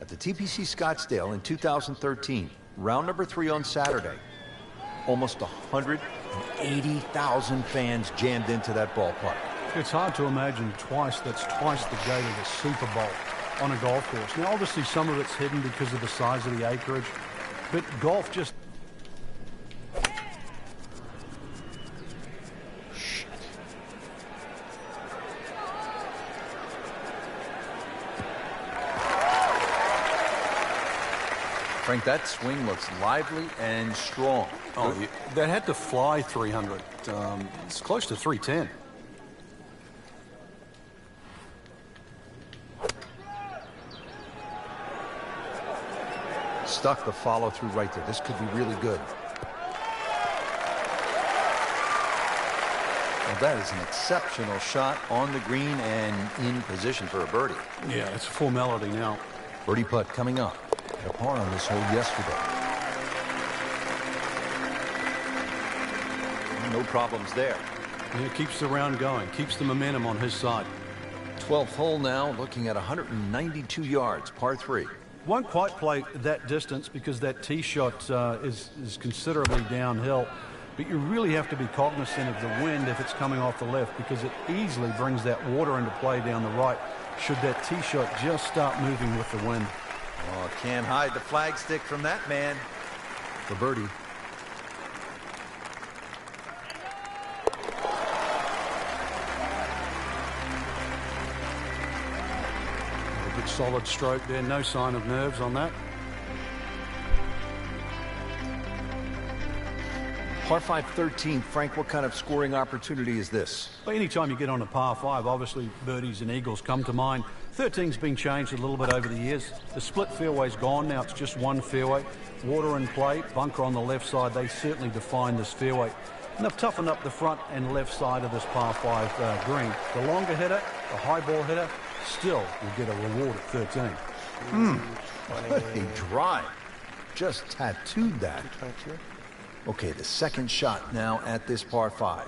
[SPEAKER 2] At the TPC Scottsdale in 2013, round number 3 on Saturday, almost 180,000 fans jammed into that ballpark.
[SPEAKER 3] It's hard to imagine that's twice the gate of the Super Bowl on a golf course. Now, obviously, some of it's hidden because of the size of the acreage, but golf just...
[SPEAKER 2] Frank, that swing looks lively and strong.
[SPEAKER 3] Oh, yeah, that had to fly 300. It's close to 310.
[SPEAKER 2] Stuck the follow through right there. This could be really good. Well, that is an exceptional shot on the green and in position for a birdie.
[SPEAKER 3] Yeah, it's a formality now.
[SPEAKER 2] Birdie putt coming up. Had a par on this hole yesterday. No problems there.
[SPEAKER 3] Yeah, keeps the round going, keeps the momentum on his side.
[SPEAKER 2] 12th hole now, looking at 192 yards, par 3.
[SPEAKER 3] Won't quite play that distance because that tee shot is considerably downhill. But you really have to be cognizant of the wind if it's coming off the left, because it easily brings that water into play down the right should that tee shot just start moving with the wind.
[SPEAKER 2] Oh, can't hide the flag stick from that man. For birdie.
[SPEAKER 3] A good solid stroke there, no sign of nerves on that.
[SPEAKER 2] Par 5 13, Frank, what kind of scoring opportunity is this?
[SPEAKER 3] Well, anytime you get on a par 5, obviously birdies and eagles come to mind. 13's been changed a little bit over the years. The split fairway's gone, now it's just one fairway. Water in play, bunker on the left side, they certainly define this fairway. And they've toughened up the front and left side of this par 5 green. The longer hitter, the high ball hitter, still will get a reward at 13.
[SPEAKER 2] What a drive. Just tattooed that. Okay, the second shot now at this par 5.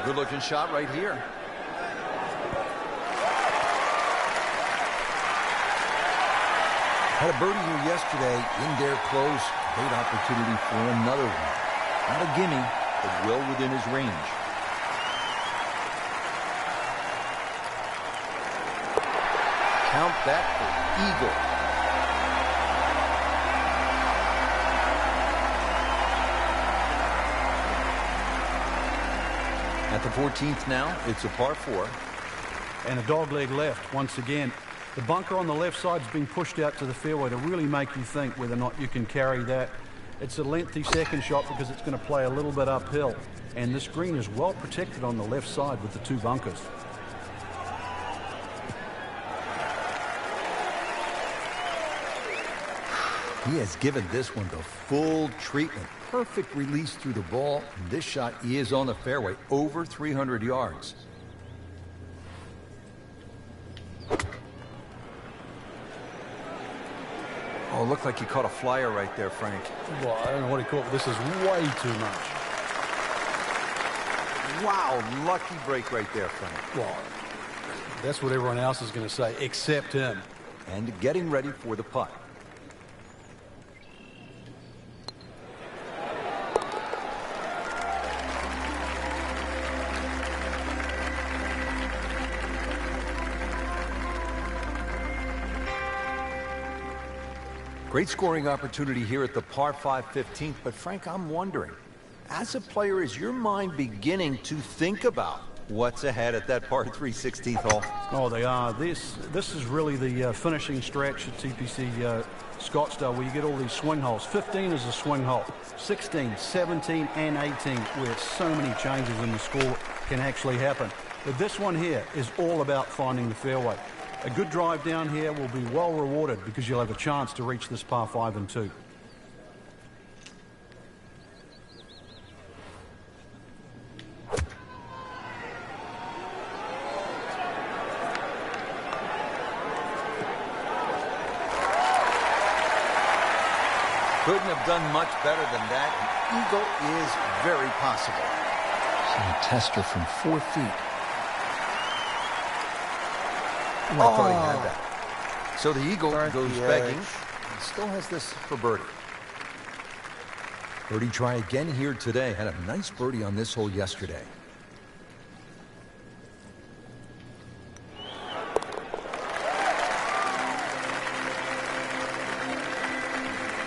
[SPEAKER 2] Good looking shot right here. Had a birdie here yesterday in their close. Great opportunity for another one. Not a gimme, but well within his range. Count that for eagle. At the 14th now, it's a par 4.
[SPEAKER 3] And a dog leg left once again. The bunker on the left side's been pushed out to the fairway to really make you think whether or not you can carry that. It's a lengthy second shot because it's going to play a little bit uphill. And this green is well protected on the left side with the 2 bunkers.
[SPEAKER 2] He has given this one the full treatment. Perfect release through the ball. And this shot is on the fairway, over 300 yards. Oh, it looked like he caught a flyer right there, Frank.
[SPEAKER 3] Well, I don't know what he caught, but this is way too much.
[SPEAKER 2] Wow, lucky break right there, Frank.
[SPEAKER 3] Well, that's what everyone else is going to say, except him.
[SPEAKER 2] And getting ready for the putt. Great scoring opportunity here at the par 5 15th, but Frank, I'm wondering, as a player, is your mind beginning to think about what's ahead at that par 3 16th hole?
[SPEAKER 3] Oh, they are. This is really the finishing stretch at TPC Scottsdale, where you get all these swing holes. 15 is a swing hole. 16, 17, and 18, where so many changes in the score can actually happen. But this one here is all about finding the fairway. A good drive down here will be well rewarded because you'll have a chance to reach this par 5 and 2.
[SPEAKER 2] Couldn't have done much better than that. An eagle is very possible.
[SPEAKER 4] See a tester from 4 feet.
[SPEAKER 2] I thought he had that. So the eagle goes begging. He still has this for birdie. Birdie try again here today. Had a nice birdie on this hole yesterday.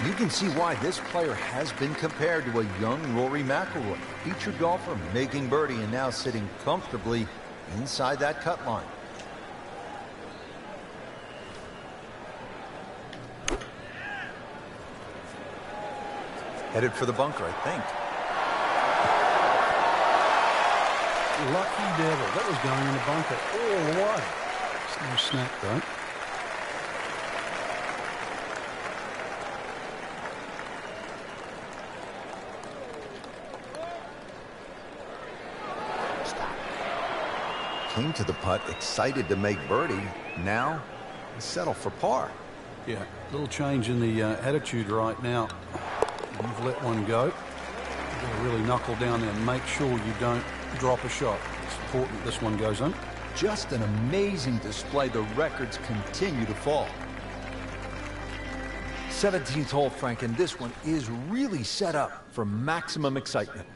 [SPEAKER 2] You can see why this player has been compared to a young Rory McIlroy. Featured golfer making birdie and now sitting comfortably inside that cut line. Headed for the bunker, I think.
[SPEAKER 3] Lucky devil. That was going in the bunker all the way. Still snap, though.
[SPEAKER 2] Came to the putt, excited to make birdie. Now, settle for par.
[SPEAKER 3] Yeah, little change in the attitude right now. You've let one go. You've got to really knuckle down there and make sure you don't drop a shot. It's important this one goes in.
[SPEAKER 2] Just an amazing display. The records continue to fall. 17th hole, Frank, and this one is really set up for maximum excitement.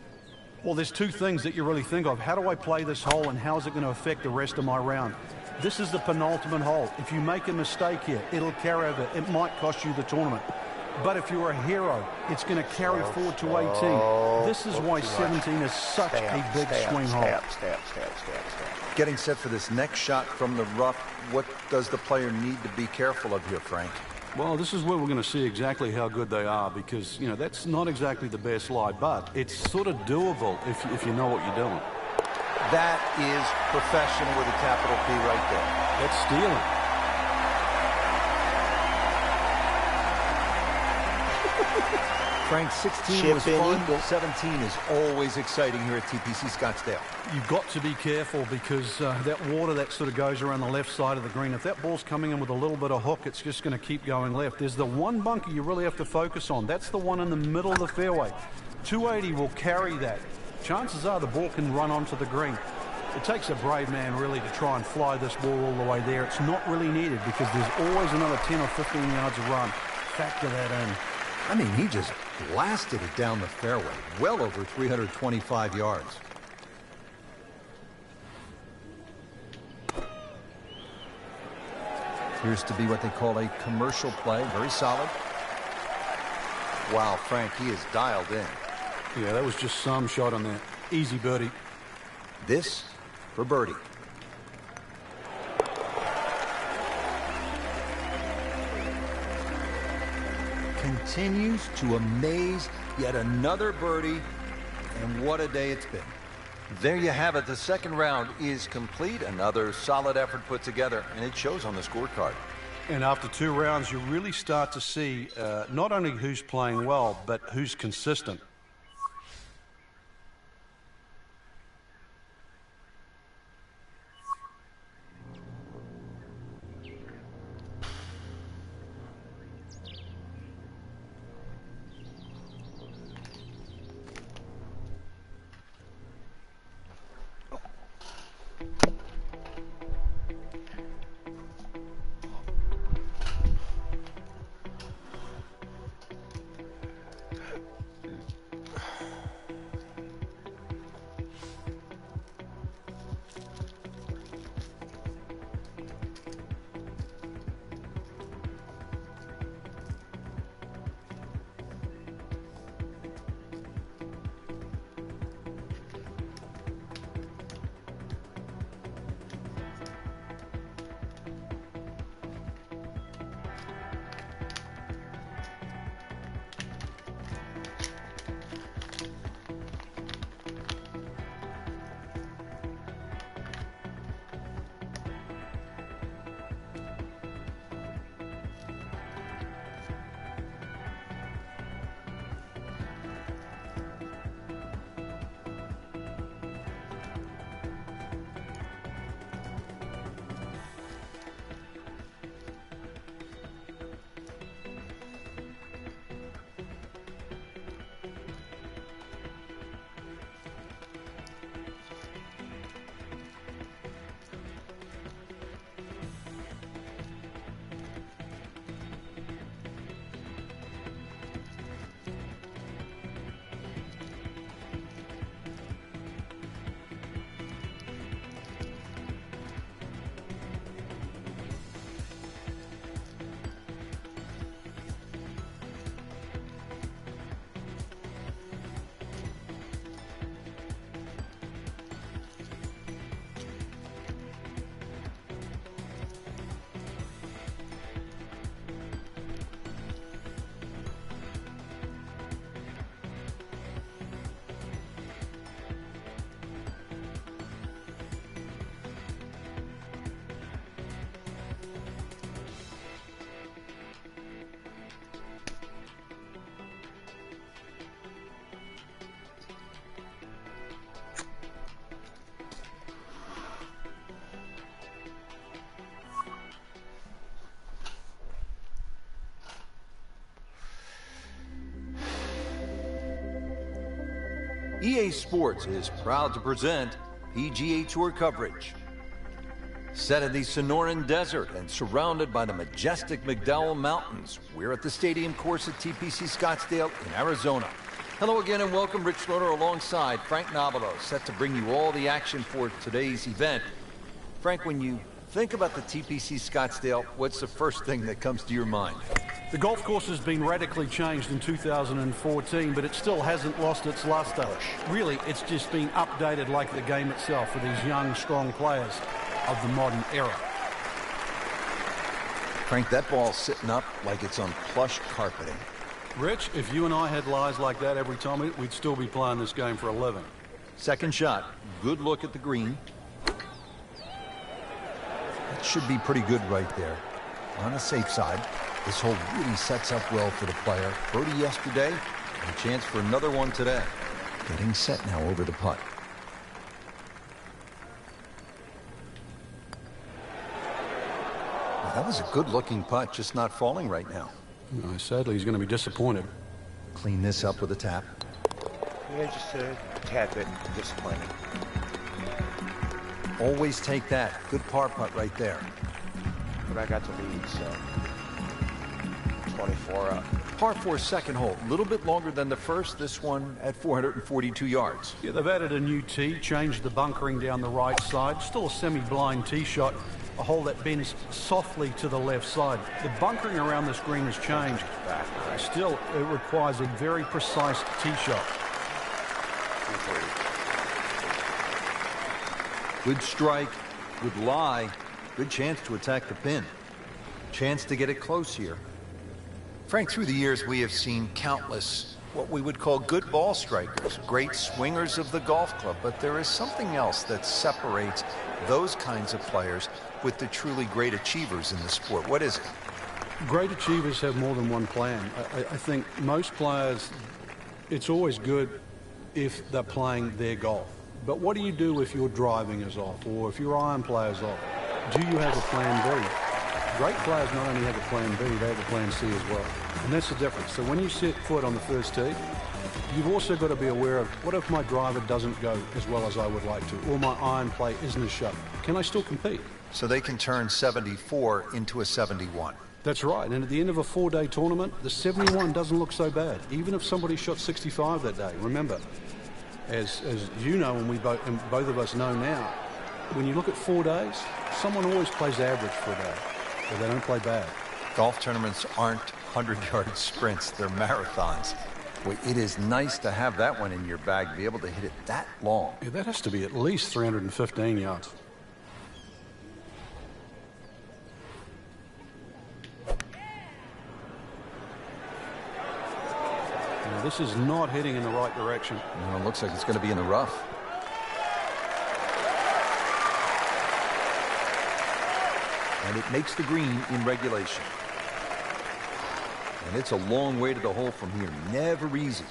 [SPEAKER 3] Well, there's two things that you really think of. How do I play this hole, and how is it going to affect the rest of my round? This is the penultimate hole. If you make a mistake here, it'll carry over. It might cost you the tournament. But if you're a hero, it's going to carry forward to 18. This is why 17 is such a big swing hole.
[SPEAKER 1] Stay up.
[SPEAKER 2] Getting set for this next shot from the rough. What does the player need to be careful of here, Frank?
[SPEAKER 3] Well, this is where we're going to see exactly how good they are, because, you know, that's not exactly the best lie, but it's sort of doable if you know what you're doing.
[SPEAKER 2] That is professional with a capital P right there.
[SPEAKER 3] That's stealing.
[SPEAKER 2] Frank, 16 was fun. 17 is always exciting here at TPC Scottsdale.
[SPEAKER 3] You've got to be careful, because that water that sort of goes around the left side of the green, if that ball's coming in with a little bit of hook, it's just going to keep going left. There's the one bunker you really have to focus on. That's the one in the middle of the fairway. 280 will carry that. Chances are the ball can run onto the green. It takes a brave man really to try and fly this ball all the way there. It's not really needed, because there's always another 10 or 15 yards of run. Factor that in.
[SPEAKER 2] I mean, he just blasted it down the fairway, well over 325 yards. Appears to be what they call a commercial play. Very solid. Wow, Frank, he is dialed in.
[SPEAKER 3] Yeah, that was just some shot on that. Easy birdie.
[SPEAKER 2] This for birdie. Continues to amaze. Yet another birdie, and what a day it's been. There you have it. The second round is complete. Another solid effort put together, and it shows on the scorecard.
[SPEAKER 3] And after 2 rounds, you really start to see not only who's playing well, but who's consistent.
[SPEAKER 2] EA Sports is proud to present PGA Tour coverage. Set in the Sonoran Desert and surrounded by the majestic McDowell Mountains, we're at the stadium course at TPC Scottsdale in Arizona. Hello again and welcome. Rich Schroeder alongside Frank Nobilo, set to bring you all the action for today's event. Frank, when you think about the TPC Scottsdale, what's the first thing that comes to your mind?
[SPEAKER 3] The golf course has been radically changed in 2014, but it still hasn't lost its luster. Really, it's just been updated like the game itself for these young, strong players of the modern era.
[SPEAKER 2] Frank, that ball's sitting up like it's on plush carpeting.
[SPEAKER 3] Rich, if you and I had lies like that every time, we'd still be playing this game for a living.
[SPEAKER 2] Second shot, good look at the green. That should be pretty good right there. On the safe side, this hole really sets up well for the player. Birdie yesterday, and a chance for another one today. Getting set now over the putt. Well, that was a good-looking putt, just not falling right now.
[SPEAKER 3] Sadly, he's going to be disappointed.
[SPEAKER 2] Clean this up with a tap.
[SPEAKER 1] Yeah, just a tad bit disappointing.
[SPEAKER 2] Always take that. Good par putt right there.
[SPEAKER 1] But I got the lead, so 24 up.
[SPEAKER 2] Par 4 second hole, a little bit longer than the first, this one at 442 yards.
[SPEAKER 3] Yeah, they've added a new tee, changed the bunkering down the right side. Still a semi-blind tee shot, a hole that bends softly to the left side. The bunkering around this green has changed. Still, it requires a very precise tee shot.
[SPEAKER 2] Good strike, good lie, good chance to attack the pin. Chance to get it close here. Frank, through the years we have seen countless what we would call good ball strikers, great swingers of the golf club, but there is something else that separates those kinds of players with the truly great achievers in the sport. What is it?
[SPEAKER 3] Great achievers have more than one plan. I think most players, it's always good if they're playing their golf. But what do you do if your driving is off or if your iron play is off? Do you have a plan B? Great players not only have a plan B, they have a plan C as well. And that's the difference. So when you set foot on the first tee, you've also got to be aware of, what if my driver doesn't go as well as I would like to, or my iron play isn't as sharp? Can I still compete?
[SPEAKER 2] So they can turn 74 into a 71.
[SPEAKER 3] That's right. And at the end of a 4-day tournament, the 71 doesn't look so bad, even if somebody shot 65 that day. Remember, as you know, and both of us know now, when you look at 4 days, someone always plays average for a day, but they don't play bad.
[SPEAKER 2] Golf tournaments aren't 100-yard sprints, they're marathons. Boy, it is nice to have that one in your bag, to be able to hit it that long.
[SPEAKER 3] Yeah, that has to be at least 315 yards. Now, this is not heading in the right direction.
[SPEAKER 2] No, it looks like it's going to be in the rough. And it makes the green in regulation. And it's a long way to the hole from here. Never easy.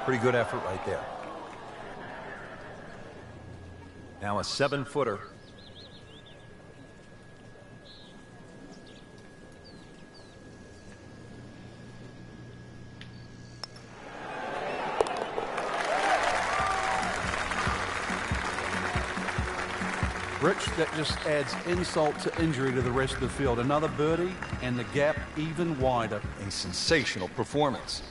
[SPEAKER 2] Pretty good effort right there. Now a 7-footer.
[SPEAKER 3] Rich, that just adds insult to injury to the rest of the field. Another birdie and the gap even wider.
[SPEAKER 2] A sensational performance.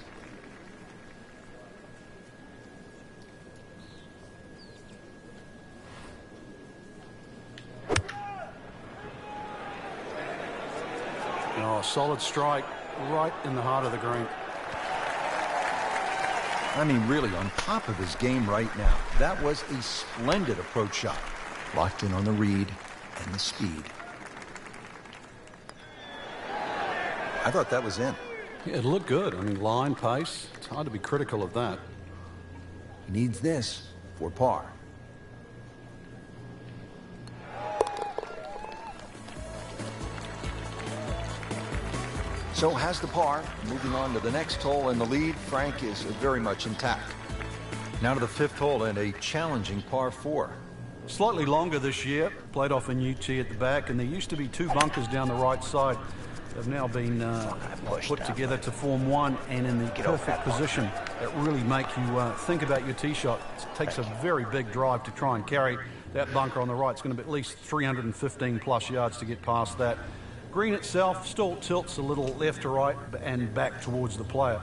[SPEAKER 3] Oh, solid strike right in the heart of the green.
[SPEAKER 2] I mean, really on top of his game right now. That was a splendid approach shot. Locked in on the read and the speed. I thought that was in.
[SPEAKER 3] Yeah, it looked good. I mean, line, pace. It's hard to be critical of that.
[SPEAKER 2] He needs this for par. So has the par. Moving on to the next hole, and the lead, Frank, is very much intact. Now to the 5th hole and a challenging par 4.
[SPEAKER 3] Slightly longer this year, played off a new tee at the back, and there used to be 2 bunkers down the right side. They've now been put together to form one, and in the perfect position that really make you think about your tee shot. It takes a very big drive to try and carry that bunker on the right. It's going to be at least 315 plus yards to get past that. Green itself still tilts a little left to right and back towards the player.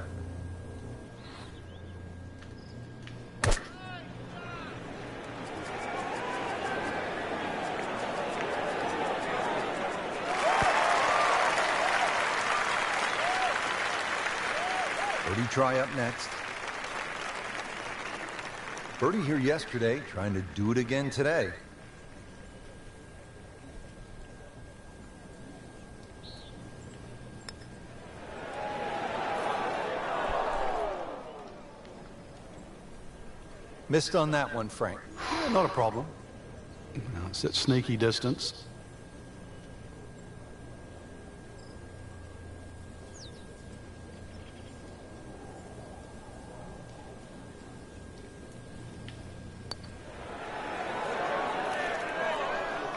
[SPEAKER 2] Birdie try up next. Birdie here yesterday, trying to do it again today. Missed on that one, Frank.
[SPEAKER 3] Yeah, not a problem. No, it's at sneaky distance.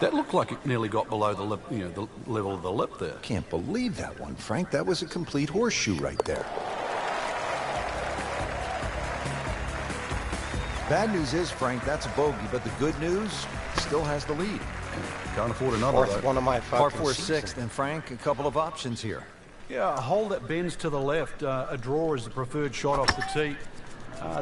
[SPEAKER 3] That looked like it nearly got below the lip, the level of the lip there.
[SPEAKER 2] Can't believe that one, Frank. That was a complete horseshoe right there. Bad news is, Frank, that's a bogey, but the good news, still has the lead.
[SPEAKER 3] Can't afford another.
[SPEAKER 1] Fourth one of my
[SPEAKER 2] Par
[SPEAKER 1] fucking
[SPEAKER 2] 4
[SPEAKER 1] season.
[SPEAKER 2] 6th, and Frank, a couple of options here.
[SPEAKER 3] Yeah, a hole that bends to the left. A draw is the preferred shot off the tee.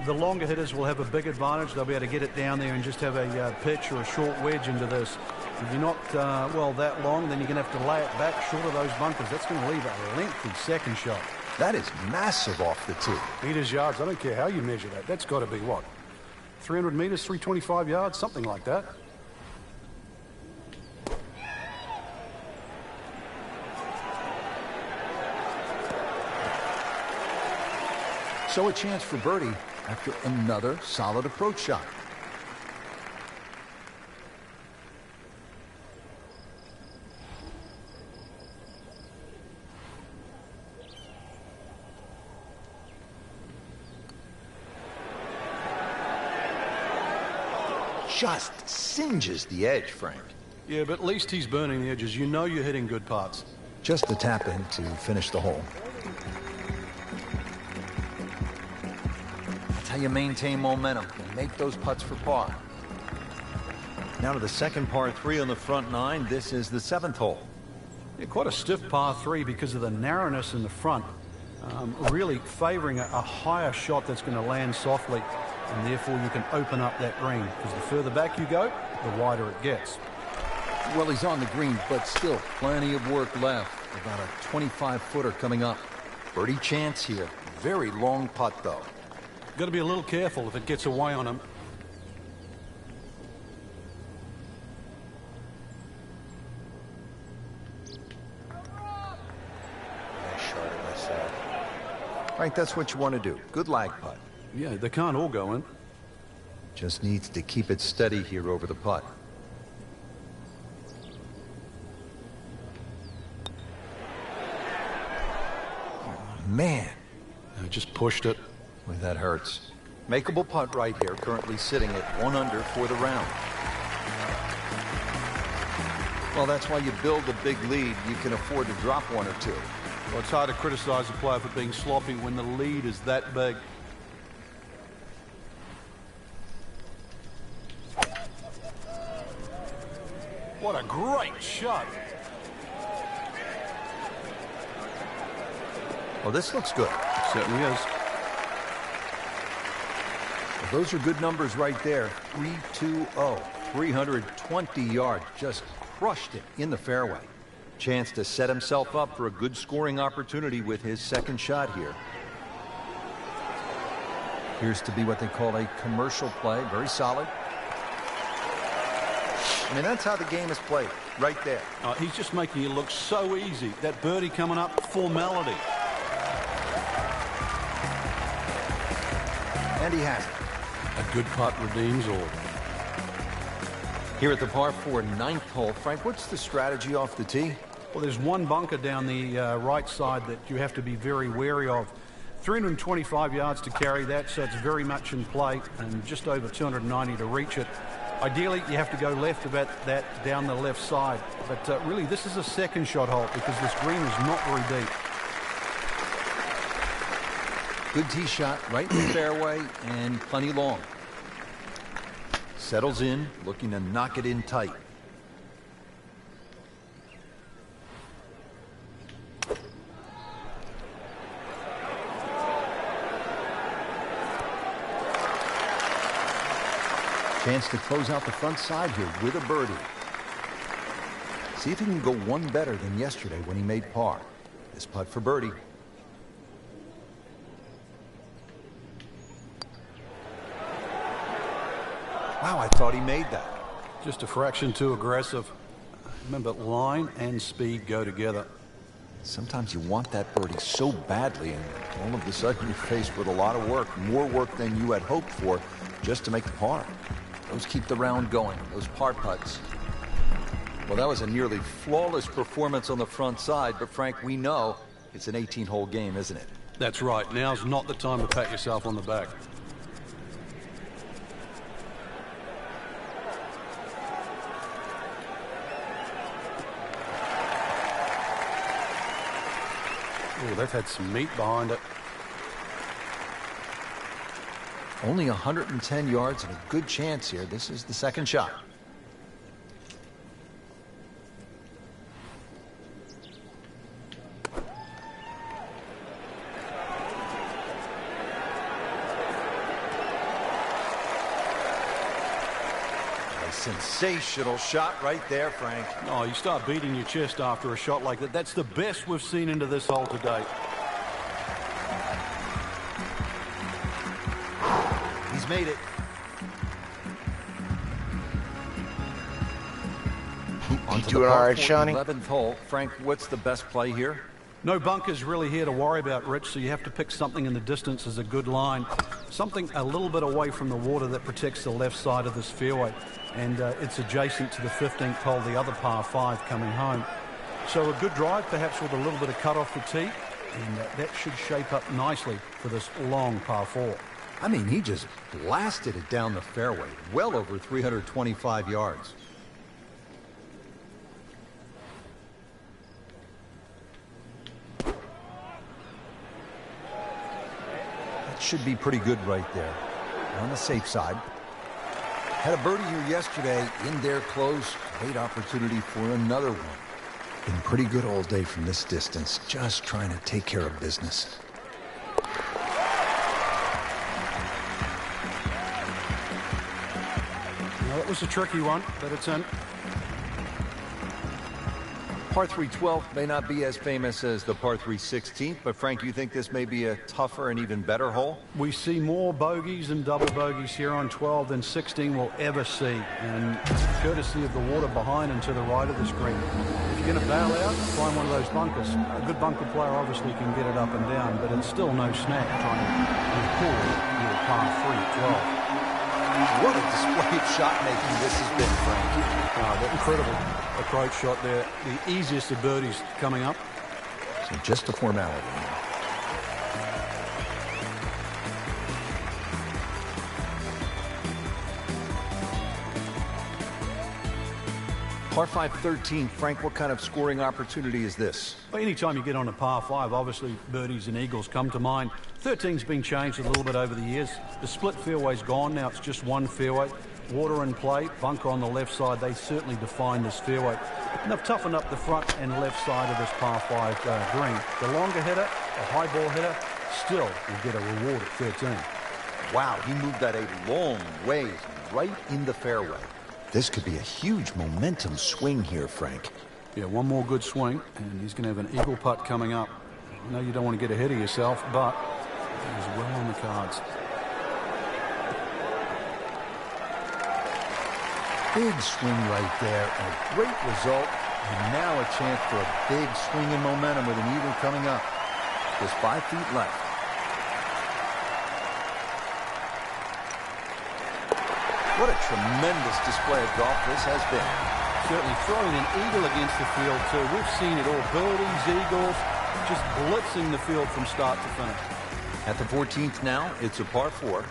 [SPEAKER 3] The longer hitters will have a big advantage. They'll be able to get it down there and just have a pitch or a short wedge into this. If you're not, that long, then you're going to have to lay it back short of those bunkers. That's going to leave a lengthy second shot.
[SPEAKER 2] That is massive off the tee.
[SPEAKER 3] Meters, yards, I don't care how you measure that. That's got to be what? 300 meters, 325 yards, something like that.
[SPEAKER 2] So a chance for birdie after another solid approach shot. Just singes the edge, Frank.
[SPEAKER 3] Yeah, but at least he's burning the edges. You know you're hitting good putts.
[SPEAKER 2] Just a tap in to finish the hole. That's how you maintain momentum and make those putts for par. Now to the second par 3 on the front 9. This is the 7th hole.
[SPEAKER 3] Yeah, quite a stiff par 3 because of the narrowness in the front. Really favoring a higher shot that's going to land softly, and therefore you can open up that green, because the further back you go, the wider it gets.
[SPEAKER 2] Well, he's on the green, but still plenty of work left. About a 25-footer coming up. Birdie chance here. Very long putt, though.
[SPEAKER 3] Got to be a little careful if it gets away on him.
[SPEAKER 2] Frank, that's what you want to do. Good lag putt.
[SPEAKER 3] Yeah, they can't all go in.
[SPEAKER 2] Just needs to keep it steady here over the putt. Oh, man.
[SPEAKER 3] I just pushed it.
[SPEAKER 2] Boy, that hurts. Makeable putt right here, currently sitting at 1 under for the round. Well, that's why you build a big lead. You can afford to drop 1 or 2.
[SPEAKER 3] Well, it's hard to criticize a player for being sloppy when the lead is that big. What a great shot.
[SPEAKER 2] Well, this looks good.
[SPEAKER 3] It certainly is.
[SPEAKER 2] Well, those are good numbers right there. 320, 320 yards. Just crushed it in the fairway. Chance to set himself up for a good scoring opportunity with his second shot here. Appears to be what they call a commercial play. Very solid. I mean, that's how the game is played, right there.
[SPEAKER 3] He's just making it look so easy. That birdie coming up, formality.
[SPEAKER 2] And he has it.
[SPEAKER 3] A good putt redeems all.
[SPEAKER 2] Here at the par 4 9th hole, Frank, what's the strategy off the tee?
[SPEAKER 3] Well, there's one bunker down the right side that you have to be very wary of. 325 yards to carry that, so it's very much in play, and just over 290 to reach it. Ideally, you have to go left about that down the left side. But really, this is a second shot hole because this green is not very deep.
[SPEAKER 2] Good tee shot right in the fairway and plenty long. Settles in, looking to knock it in tight. Chance to close out the front side here with a birdie. See if he can go one better than yesterday when he made par. This putt for birdie. Wow, I thought he made that.
[SPEAKER 3] Just a fraction too aggressive. Remember, line and speed go together.
[SPEAKER 2] Sometimes you want that birdie so badly, and all of a sudden you're faced with a lot of work, more work than you had hoped for, just to make the par. Those keep the round going, those par putts. Well, that was a nearly flawless performance on the front side, but Frank, we know it's an 18-hole game, isn't it?
[SPEAKER 3] That's right. Now's not the time to pat yourself on the back. Oh, they've had some meat behind it.
[SPEAKER 2] Only 110 yards and a good chance here. This is the second shot. A sensational shot right there, Frank.
[SPEAKER 3] Oh, you start beating your chest after a shot like that. That's the best we've seen into this hole to date.
[SPEAKER 2] Made it.
[SPEAKER 1] You doing all right, Shawnee?
[SPEAKER 2] 11th hole. Frank, what's the best play here?
[SPEAKER 3] No bunkers really here to worry about, Rich, so you have to pick something in the distance as a good line. Something a little bit away from the water that protects the left side of this fairway. And it's adjacent to the 15th hole, the other par 5 coming home. So a good drive, perhaps with a little bit of cut off the tee, and that should shape up nicely for this long par 4.
[SPEAKER 2] I mean, he just blasted it down the fairway, well over 325 yards. That should be pretty good right there. On the safe side. Had a birdie here yesterday, in there close. Great opportunity for another one. Been pretty good all day from this distance, just trying to take care of business.
[SPEAKER 3] Well, it was a tricky one, but it's in.
[SPEAKER 2] Par 3 12 may not be as famous as the par 3 16th, but Frank, you think this may be a tougher and even better hole?
[SPEAKER 3] We see more bogeys and double bogeys here on 12 than 16 will ever see, and courtesy of the water behind and to the right of the screen. If you're going to bail out, find one of those bunkers. A good bunker player obviously can get it up and down, but it's still no snack trying to pull your par 3 12.
[SPEAKER 2] What a display of shot making this has been, Frank.
[SPEAKER 3] That incredible approach shot there. The easiest of birdies coming up.
[SPEAKER 2] So just a formality. Par 5 13, Frank, what kind of scoring opportunity is this?
[SPEAKER 3] Well, anytime you get on a par 5, obviously birdies and eagles come to mind. 13's been changed a little bit over the years. The split fairway's gone, now it's just one fairway. Water in play, bunker on the left side, they certainly define this fairway. And they've toughened up the front and left side of this par 5 green. The longer hitter, the high ball hitter, still will get a reward at 13.
[SPEAKER 2] Wow, he moved that a long ways right in the fairway. This could be a huge momentum swing here, Frank.
[SPEAKER 3] Yeah, one more good swing, and he's going to have an eagle putt coming up. I know you don't want to get ahead of yourself, but he's well on the cards.
[SPEAKER 2] Big swing right there, and a great result. And now a chance for a big swing in momentum with an eagle coming up. Just 5 feet left. What a tremendous display of golf this has been.
[SPEAKER 3] Certainly throwing an eagle against the field, too. We've seen it all. Birdies, eagles, just blitzing the field from start to finish.
[SPEAKER 2] At the 14th now, it's a par 4.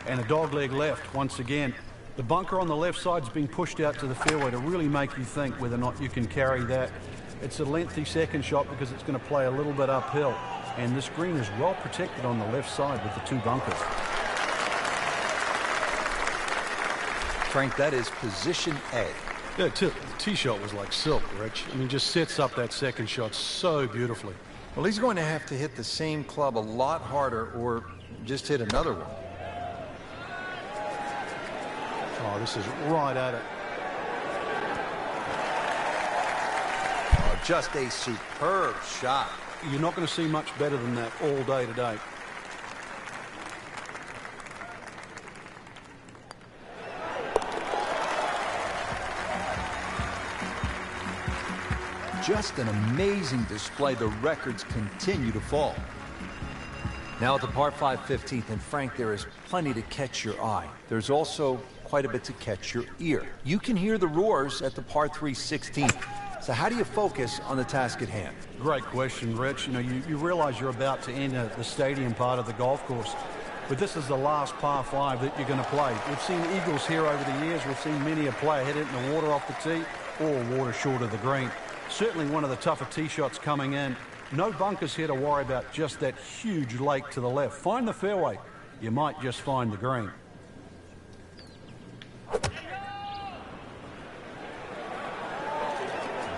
[SPEAKER 3] And a dogleg left once again. The bunker on the left side is being pushed out to the fairway to really make you think whether or not you can carry that. It's a lengthy second shot because it's going to play a little bit uphill. And this green is well protected on the left side with the 2 bunkers.
[SPEAKER 2] Frank, that is position A.
[SPEAKER 3] Yeah, the tee shot was like silk, Rich. I mean, just sets up that second shot so beautifully.
[SPEAKER 2] Well, he's going to have to hit the same club a lot harder or just hit another one.
[SPEAKER 3] Oh, this is right at it.
[SPEAKER 2] Oh, just a superb shot.
[SPEAKER 3] You're not going to see much better than that all day today.
[SPEAKER 2] Just an amazing display. The records continue to fall. Now at the par 5 15th, and Frank, there is plenty to catch your eye. There's also quite a bit to catch your ear. You can hear the roars at the par 3 16th. So how do you focus on the task at hand?
[SPEAKER 3] Great question, Rich. You know, you realize you're about to enter the stadium part of the golf course, but this is the last par 5 that you're going to play. We've seen eagles here over the years. We've seen many a player hit it in the water off the tee or water short of the green. Certainly one of the tougher tee shots coming in. No bunkers here to worry about, just that huge lake to the left. Find the fairway. You might just find the green.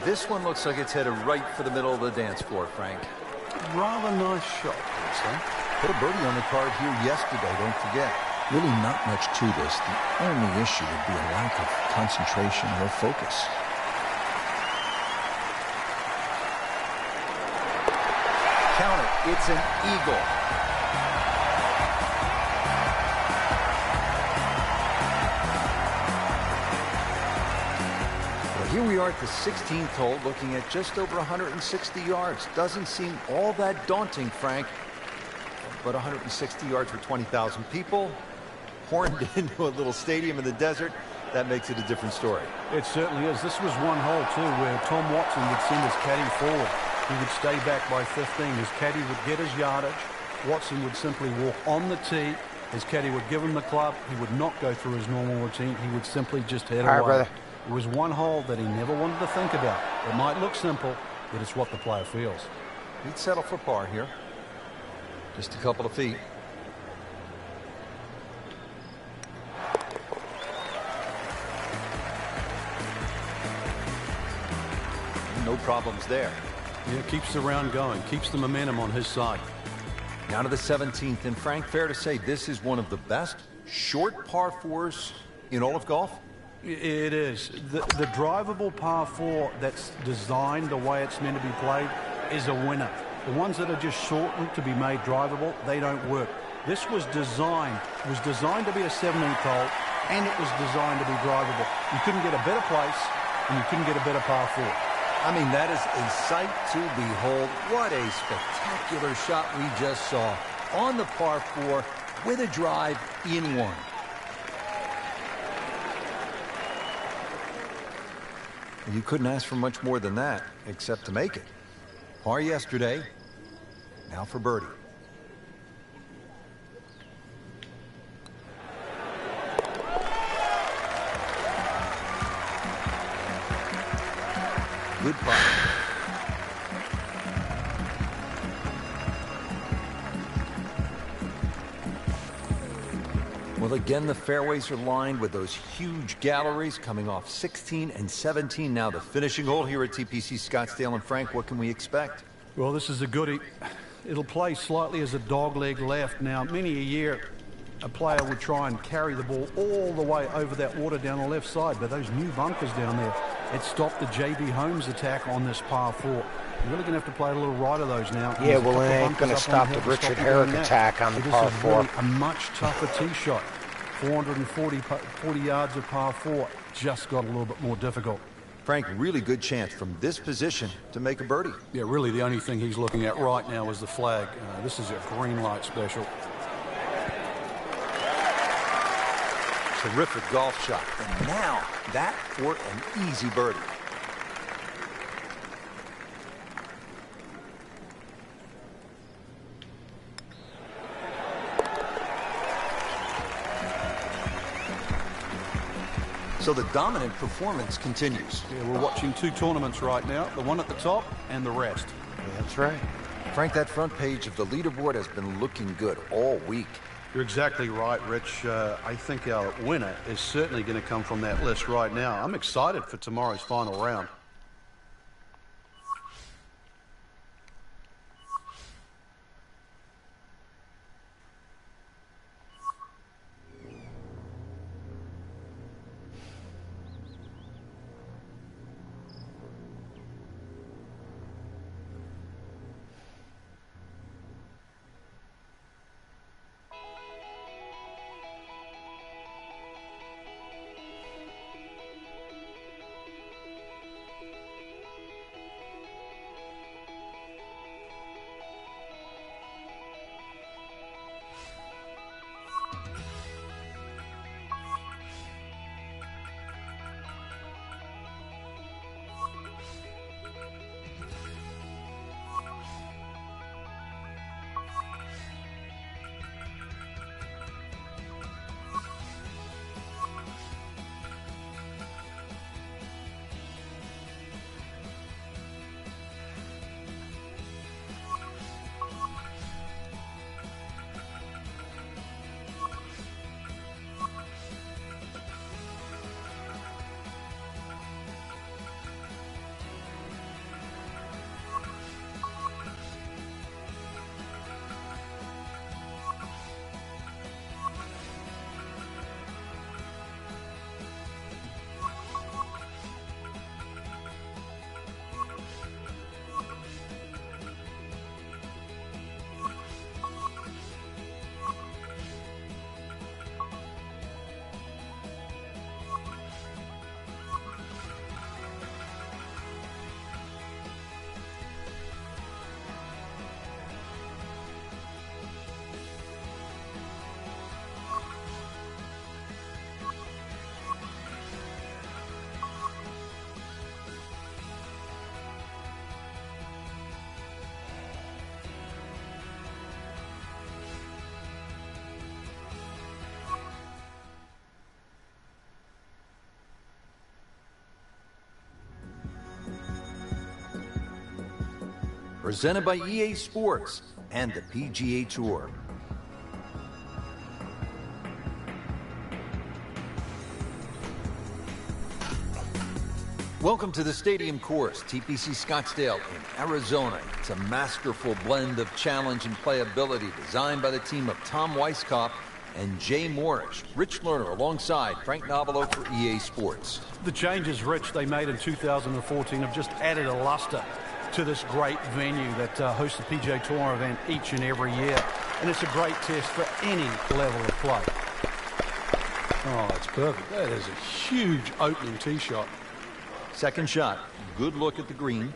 [SPEAKER 2] This one looks like it's headed right for the middle of the dance floor, Frank.
[SPEAKER 3] Rather nice shot, I'd
[SPEAKER 2] Put a birdie on the card here yesterday, don't forget.
[SPEAKER 4] Really not much to this. The only issue would be a lack of concentration or focus.
[SPEAKER 2] Count it. It's an eagle. Well, here we are at the 16th hole, looking at just over 160 yards. Doesn't seem all that daunting, Frank. But 160 yards for 20,000 people, horned into a little stadium in the desert, that makes it a different story.
[SPEAKER 3] It certainly is. This was one hole, too, where Tom Watson would send his caddy forward. He would stay back by 15. His caddy would get his yardage. Watson would simply walk on the tee. His caddy would give him the club. He would not go through his normal routine. He would simply just head away.
[SPEAKER 1] Brother.
[SPEAKER 3] It was one hole that he never wanted to think about. It might look simple, but it's what the player feels.
[SPEAKER 2] He'd settle for par here. Just a couple of feet. No problems there.
[SPEAKER 3] Yeah, keeps the round going, keeps the momentum on his side.
[SPEAKER 2] Now to the 17th, and Frank, fair to say this is one of the best short par 4s in all of golf?
[SPEAKER 3] It is. The drivable par 4 that's designed the way it's meant to be played is a winner. The ones that are just shortened to be made drivable, they don't work. This was designed to be a 17th hole, and it was designed to be drivable. You couldn't get a better place, and you couldn't get a better par 4.
[SPEAKER 2] I mean, that is a sight to behold. What a spectacular shot we just saw on the par 4 with a drive in one. You couldn't ask for much more than that, except to make it. Par yesterday, now for birdie. Good putt. Well, again, the fairways are lined with those huge galleries coming off 16 and 17. Now the finishing hole here at TPC Scottsdale. And Frank, what can we expect?
[SPEAKER 3] Well, this is a goodie. It'll play slightly as a dogleg left. Now, many a year, a player would try and carry the ball all the way over that water down the left side, but those new bunkers down there, it stopped the J.B. Holmes attack on this par 4. You're really going to have to play a little right of those now.
[SPEAKER 1] Yeah, well, it ain't going to stop the Richard Herrick attack on the par 4.
[SPEAKER 3] Really a much tougher tee shot. 440 yards of par 4 just got a little bit more difficult.
[SPEAKER 2] Frank, really good chance from this position to make a birdie.
[SPEAKER 3] Yeah, really the only thing he's looking at right now is the flag. This is a green light special.
[SPEAKER 2] Terrific golf shot. And now that for an easy birdie. So the dominant performance continues.
[SPEAKER 3] Yeah, we're watching two tournaments right now, the one at the top and the rest.
[SPEAKER 1] Yeah, that's right.
[SPEAKER 2] Frank, that front page of the leaderboard has been looking good all week.
[SPEAKER 3] You're exactly right, Rich. I think our winner is certainly going to come from that list right now. I'm excited for tomorrow's final round.
[SPEAKER 2] Presented by EA Sports and the PGA Tour. Welcome to the Stadium Course, TPC Scottsdale in Arizona. It's a masterful blend of challenge and playability designed by the team of Tom Weisskopf and Jay Morrish. Rich Lerner alongside Frank Novelo for EA Sports.
[SPEAKER 3] The changes, Rich, they made in 2014 have just added a luster to this great venue that hosts the PGA Tour event each and every year. And it's a great test for any level of play. Oh, it's perfect. That is a huge opening tee shot.
[SPEAKER 2] Second shot, good look at the green.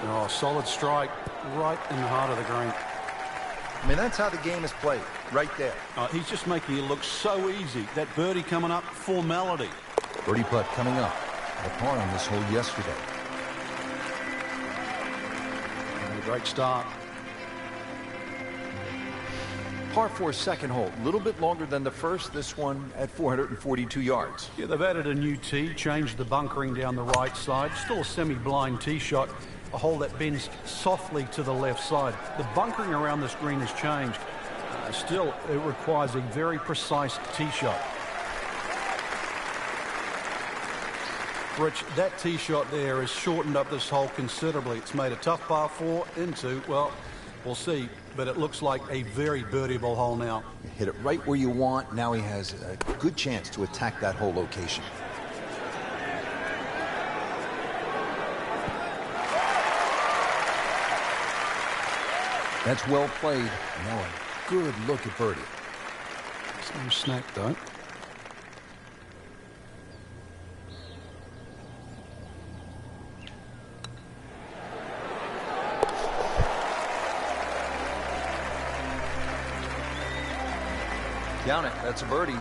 [SPEAKER 3] Oh, solid strike right in the heart of the green.
[SPEAKER 2] I mean, that's how the game is played, right there.
[SPEAKER 3] He's just making it look so easy. That birdie coming up, formality.
[SPEAKER 4] Birdie putt coming up. Had a par on this hole yesterday.
[SPEAKER 3] And a great start.
[SPEAKER 2] Par 4 second hole, a little bit longer than the first, this one at 442 yards.
[SPEAKER 3] Yeah, they've added a new tee, changed the bunkering down the right side. Still a semi-blind tee shot, a hole that bends softly to the left side. The bunkering around this green has changed. Still, it requires a very precise tee shot. Rich, that tee shot there has shortened up this hole considerably. It's made a tough par 4 into, well, we'll see, but it looks like a very birdieable hole now.
[SPEAKER 2] You hit it right where you want. Now he has a good chance to attack that whole location. That's well played. Now a good look at birdie.
[SPEAKER 3] It's no snack, though.
[SPEAKER 2] Down it. That's a birdie.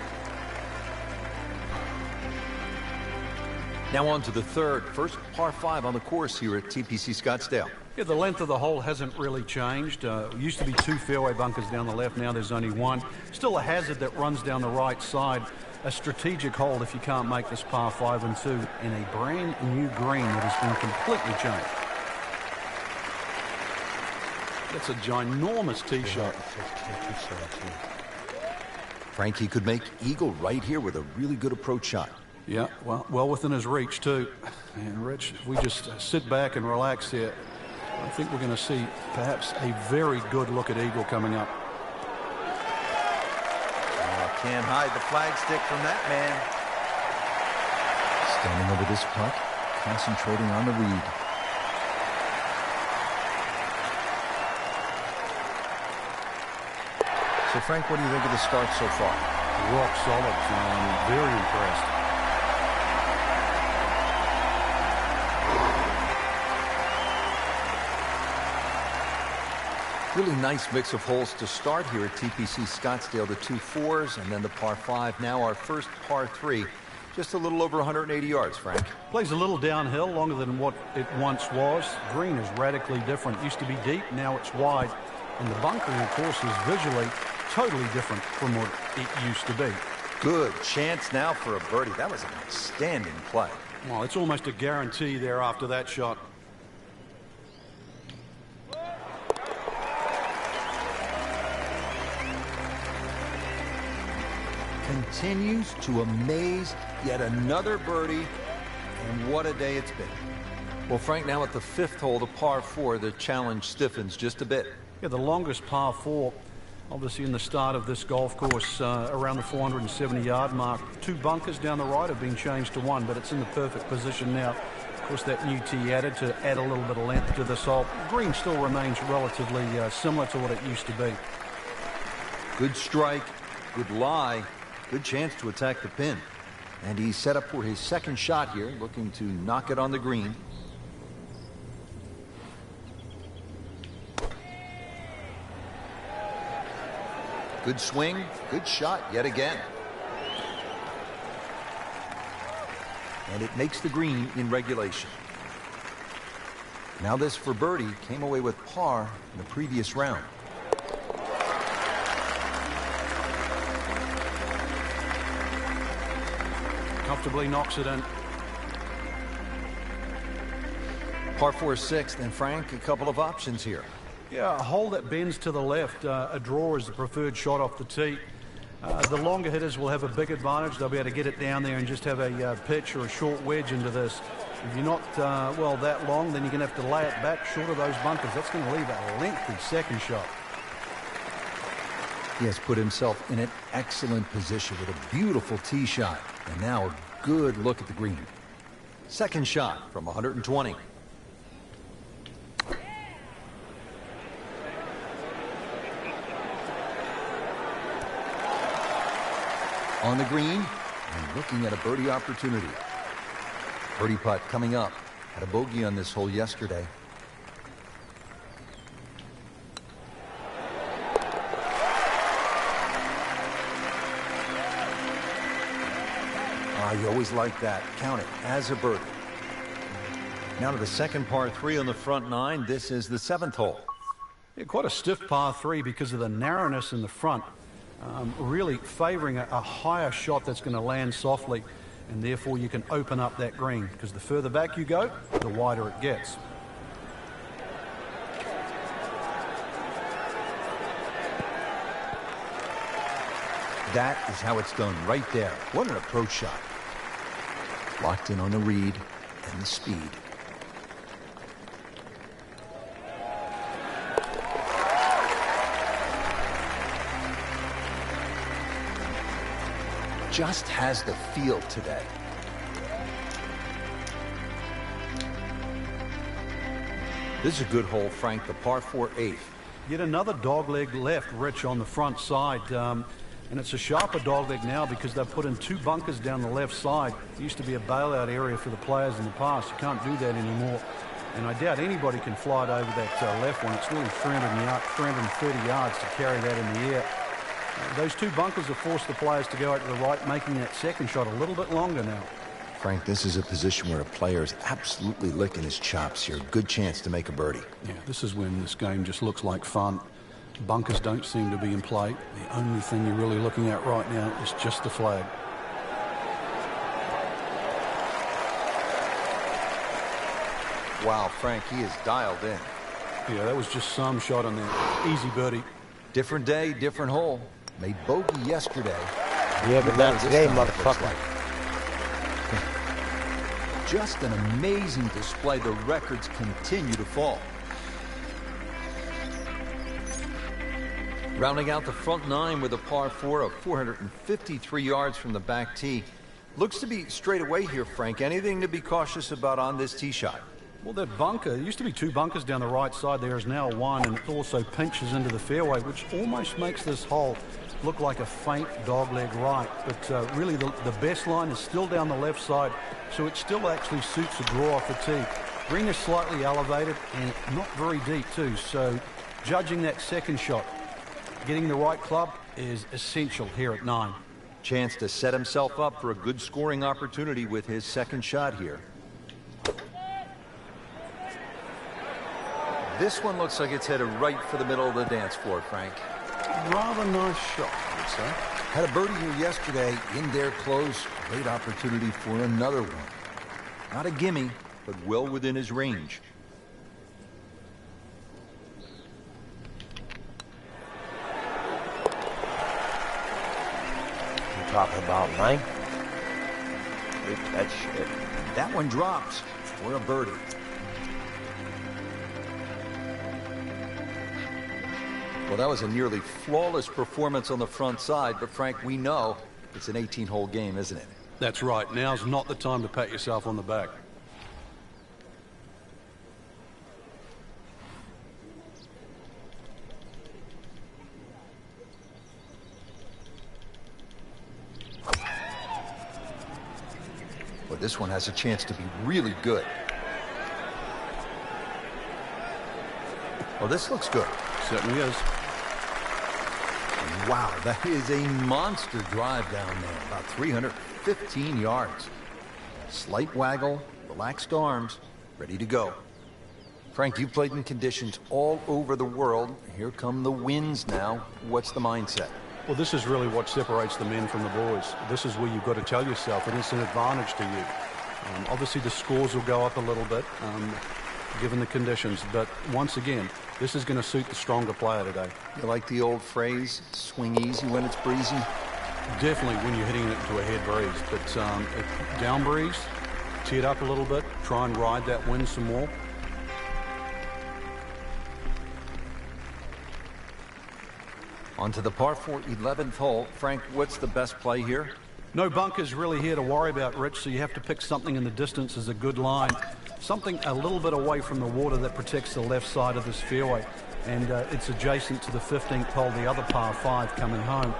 [SPEAKER 2] Now on to the third. First par 5 on the course here at TPC Scottsdale.
[SPEAKER 3] Yeah, the length of the hole hasn't really changed. Used to be 2 fairway bunkers down the left. Now there's only 1. Still a hazard that runs down the right side. A strategic hole if you can't make this par 5 and 2 in a brand new green that has been completely changed. That's a ginormous tee shot.
[SPEAKER 2] Frankie could make eagle right here with a really good approach shot.
[SPEAKER 3] Yeah, well within his reach too. And Rich, if we just sit back and relax here, I think we're going to see perhaps a very good look at eagle coming up.
[SPEAKER 2] Can't hide the flagstick from that man.
[SPEAKER 4] Standing over this putt, concentrating on the read. So, Frank, what do you think of the start so far?
[SPEAKER 3] Rock solid. I'm very impressed.
[SPEAKER 2] Really nice mix of holes to start here at TPC Scottsdale. The 2 4s and then the par 5. Now our first par 3. Just a little over 180 yards, Frank.
[SPEAKER 3] Plays a little downhill, longer than what it once was. Green is radically different. Used to be deep, now it's wide. And the bunkering, of course, is visually totally different from what it used to be.
[SPEAKER 2] Good chance now for a birdie. That was an outstanding play.
[SPEAKER 3] Well, it's almost a guarantee there after that shot.
[SPEAKER 2] Continues to amaze. Yet another birdie, and what a day it's been. Well, Frank, now at the 5th hole, the par 4, the challenge stiffens just a bit.
[SPEAKER 3] Yeah, the longest par 4, obviously in the start of this golf course, around the 470-yard mark. 2 bunkers down the right have been changed to 1, but it's in the perfect position now. Of course, that new tee added to add a little bit of length to this hole. Green still remains relatively similar to what it used to be.
[SPEAKER 2] Good strike, good lie. Good chance to attack the pin. And he's set up for his second shot here, looking to knock it on the green. Good swing, good shot yet again. And it makes the green in regulation. Now this for birdie, came away with par in the previous round.
[SPEAKER 3] Comfortably knocks it in.
[SPEAKER 2] Par 4 6th, and Frank, a couple of options here.
[SPEAKER 3] Yeah, a hole that bends to the left. A draw is the preferred shot off the tee. The longer hitters will have a big advantage. They'll be able to get it down there and just have a pitch or a short wedge into this. If you're not, well, that long, then you're going to have to lay it back short of those bunkers. That's going to leave a lengthy second shot.
[SPEAKER 2] He has put himself in an excellent position with a beautiful tee shot. And now a good look at the green. Second shot from 120. On the green and looking at a birdie opportunity. Birdie putt coming up. Had a bogey on this hole yesterday. You always like that. Count it as a birdie. Now to the second par 3 on the front 9. This is the 7th hole.
[SPEAKER 3] Yeah, quite a stiff par 3 because of the narrowness in the front. Really favoring a higher shot that's going to land softly, and therefore you can open up that green, because the further back you go, the wider it gets.
[SPEAKER 2] That is how it's done right there. What an approach shot. Locked in on the read and the speed. Just has the feel today. This is a good hole, Frank, the par 4 8th.
[SPEAKER 3] Yet another dogleg left, Rich, on the front side. And it's a sharper dogleg now because they've put in 2 bunkers down the left side. It used to be a bailout area for the players in the past. You can't do that anymore. And I doubt anybody can fly it over that left one. It's nearly 330 yards to carry that in the air. Those 2 bunkers have forced the players to go out to the right, making that second shot a little bit longer now.
[SPEAKER 4] Frank, this is a position where a player is absolutely licking his chops here. Good chance to make a birdie.
[SPEAKER 3] Yeah, this is when this game just looks like fun. Bunkers don't seem to be in play. The only thing you're really looking at right now is just the flag.
[SPEAKER 2] Wow, Frank, he is dialed in.
[SPEAKER 3] Yeah, that was just some shot on there. Easy birdie.
[SPEAKER 2] Different day, different hole.
[SPEAKER 4] Made bogey yesterday.
[SPEAKER 1] Yeah, but not today, motherfucker.
[SPEAKER 2] Just an amazing display. The records continue to fall. Rounding out the front nine with a par 4 of 453 yards from the back tee. Looks to be straight away here, Frank. Anything to be cautious about on this tee shot?
[SPEAKER 3] Well, that bunker, there used to be two bunkers down the right side. There is now one, and it also pinches into the fairway, which almost makes this hole look like a faint dogleg right. But really, the best line is still down the left side, so it still actually suits a draw off the tee. Green is slightly elevated and not very deep, too, so judging that second shot, getting the right club is essential here at 9.
[SPEAKER 2] Chance to set himself up for a good scoring opportunity with his second shot here. This one looks like it's headed right for the middle of the dance floor, Frank.
[SPEAKER 3] Rather nice shot, I would say.
[SPEAKER 4] Had a birdie here yesterday. In there close. Great opportunity for another one.
[SPEAKER 2] Not a gimme, but well within his range.
[SPEAKER 1] You're talking about 9? Look at that shit.
[SPEAKER 2] That one drops for a birdie. Well, that was a nearly flawless performance on the front side, but Frank, we know it's an 18-hole game, isn't it?
[SPEAKER 3] That's right. Now's not the time to pat yourself on the back.
[SPEAKER 2] But this one has a chance to be really good. Well, this looks good.
[SPEAKER 3] Certainly is.
[SPEAKER 2] Wow, that is a monster drive down there, about 315 yards. Slight waggle, relaxed arms, ready to go. Frank, you've played in conditions all over the world. Here come the winds now. What's the mindset?
[SPEAKER 3] Well, this is really what separates the men from the boys. This is where you've got to tell yourself it is an advantage to you. Obviously, the scores will go up a little bit, given the conditions. But once again, this is going to suit the stronger player today.
[SPEAKER 2] You like the old phrase, swing easy when it's breezy?
[SPEAKER 3] Definitely when you're hitting it into a head breeze. But down breeze, tee it up a little bit, try and ride that wind some more.
[SPEAKER 2] On to the par 4 11th hole. Frank, what's the best play here?
[SPEAKER 3] No bunkers really here to worry about, Rich, so you have to pick something in the distance as a good line. Something a little bit away from the water that protects the left side of this fairway. And it's adjacent to the 15th hole, the other par 5 coming home.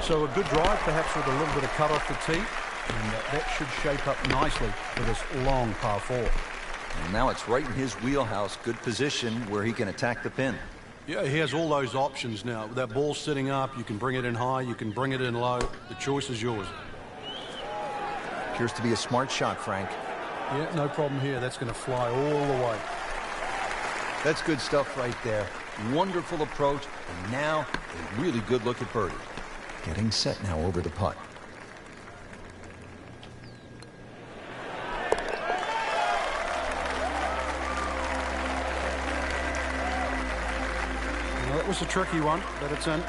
[SPEAKER 3] So a good drive, perhaps with a little bit of cut off the tee. And that should shape up nicely for this long par 4.
[SPEAKER 2] And now it's right in his wheelhouse. Good position where he can attack the pin.
[SPEAKER 3] Yeah, he has all those options now. With that ball sitting up, you can bring it in high, you can bring it in low. The choice is yours.
[SPEAKER 2] Appears to be a smart shot, Frank.
[SPEAKER 3] Yeah, no problem here. That's going to fly all the way.
[SPEAKER 2] That's good stuff right there. Wonderful approach, and now a really good look at birdie.
[SPEAKER 4] Getting set now over the putt.
[SPEAKER 3] Well, that was a tricky one, but it's in.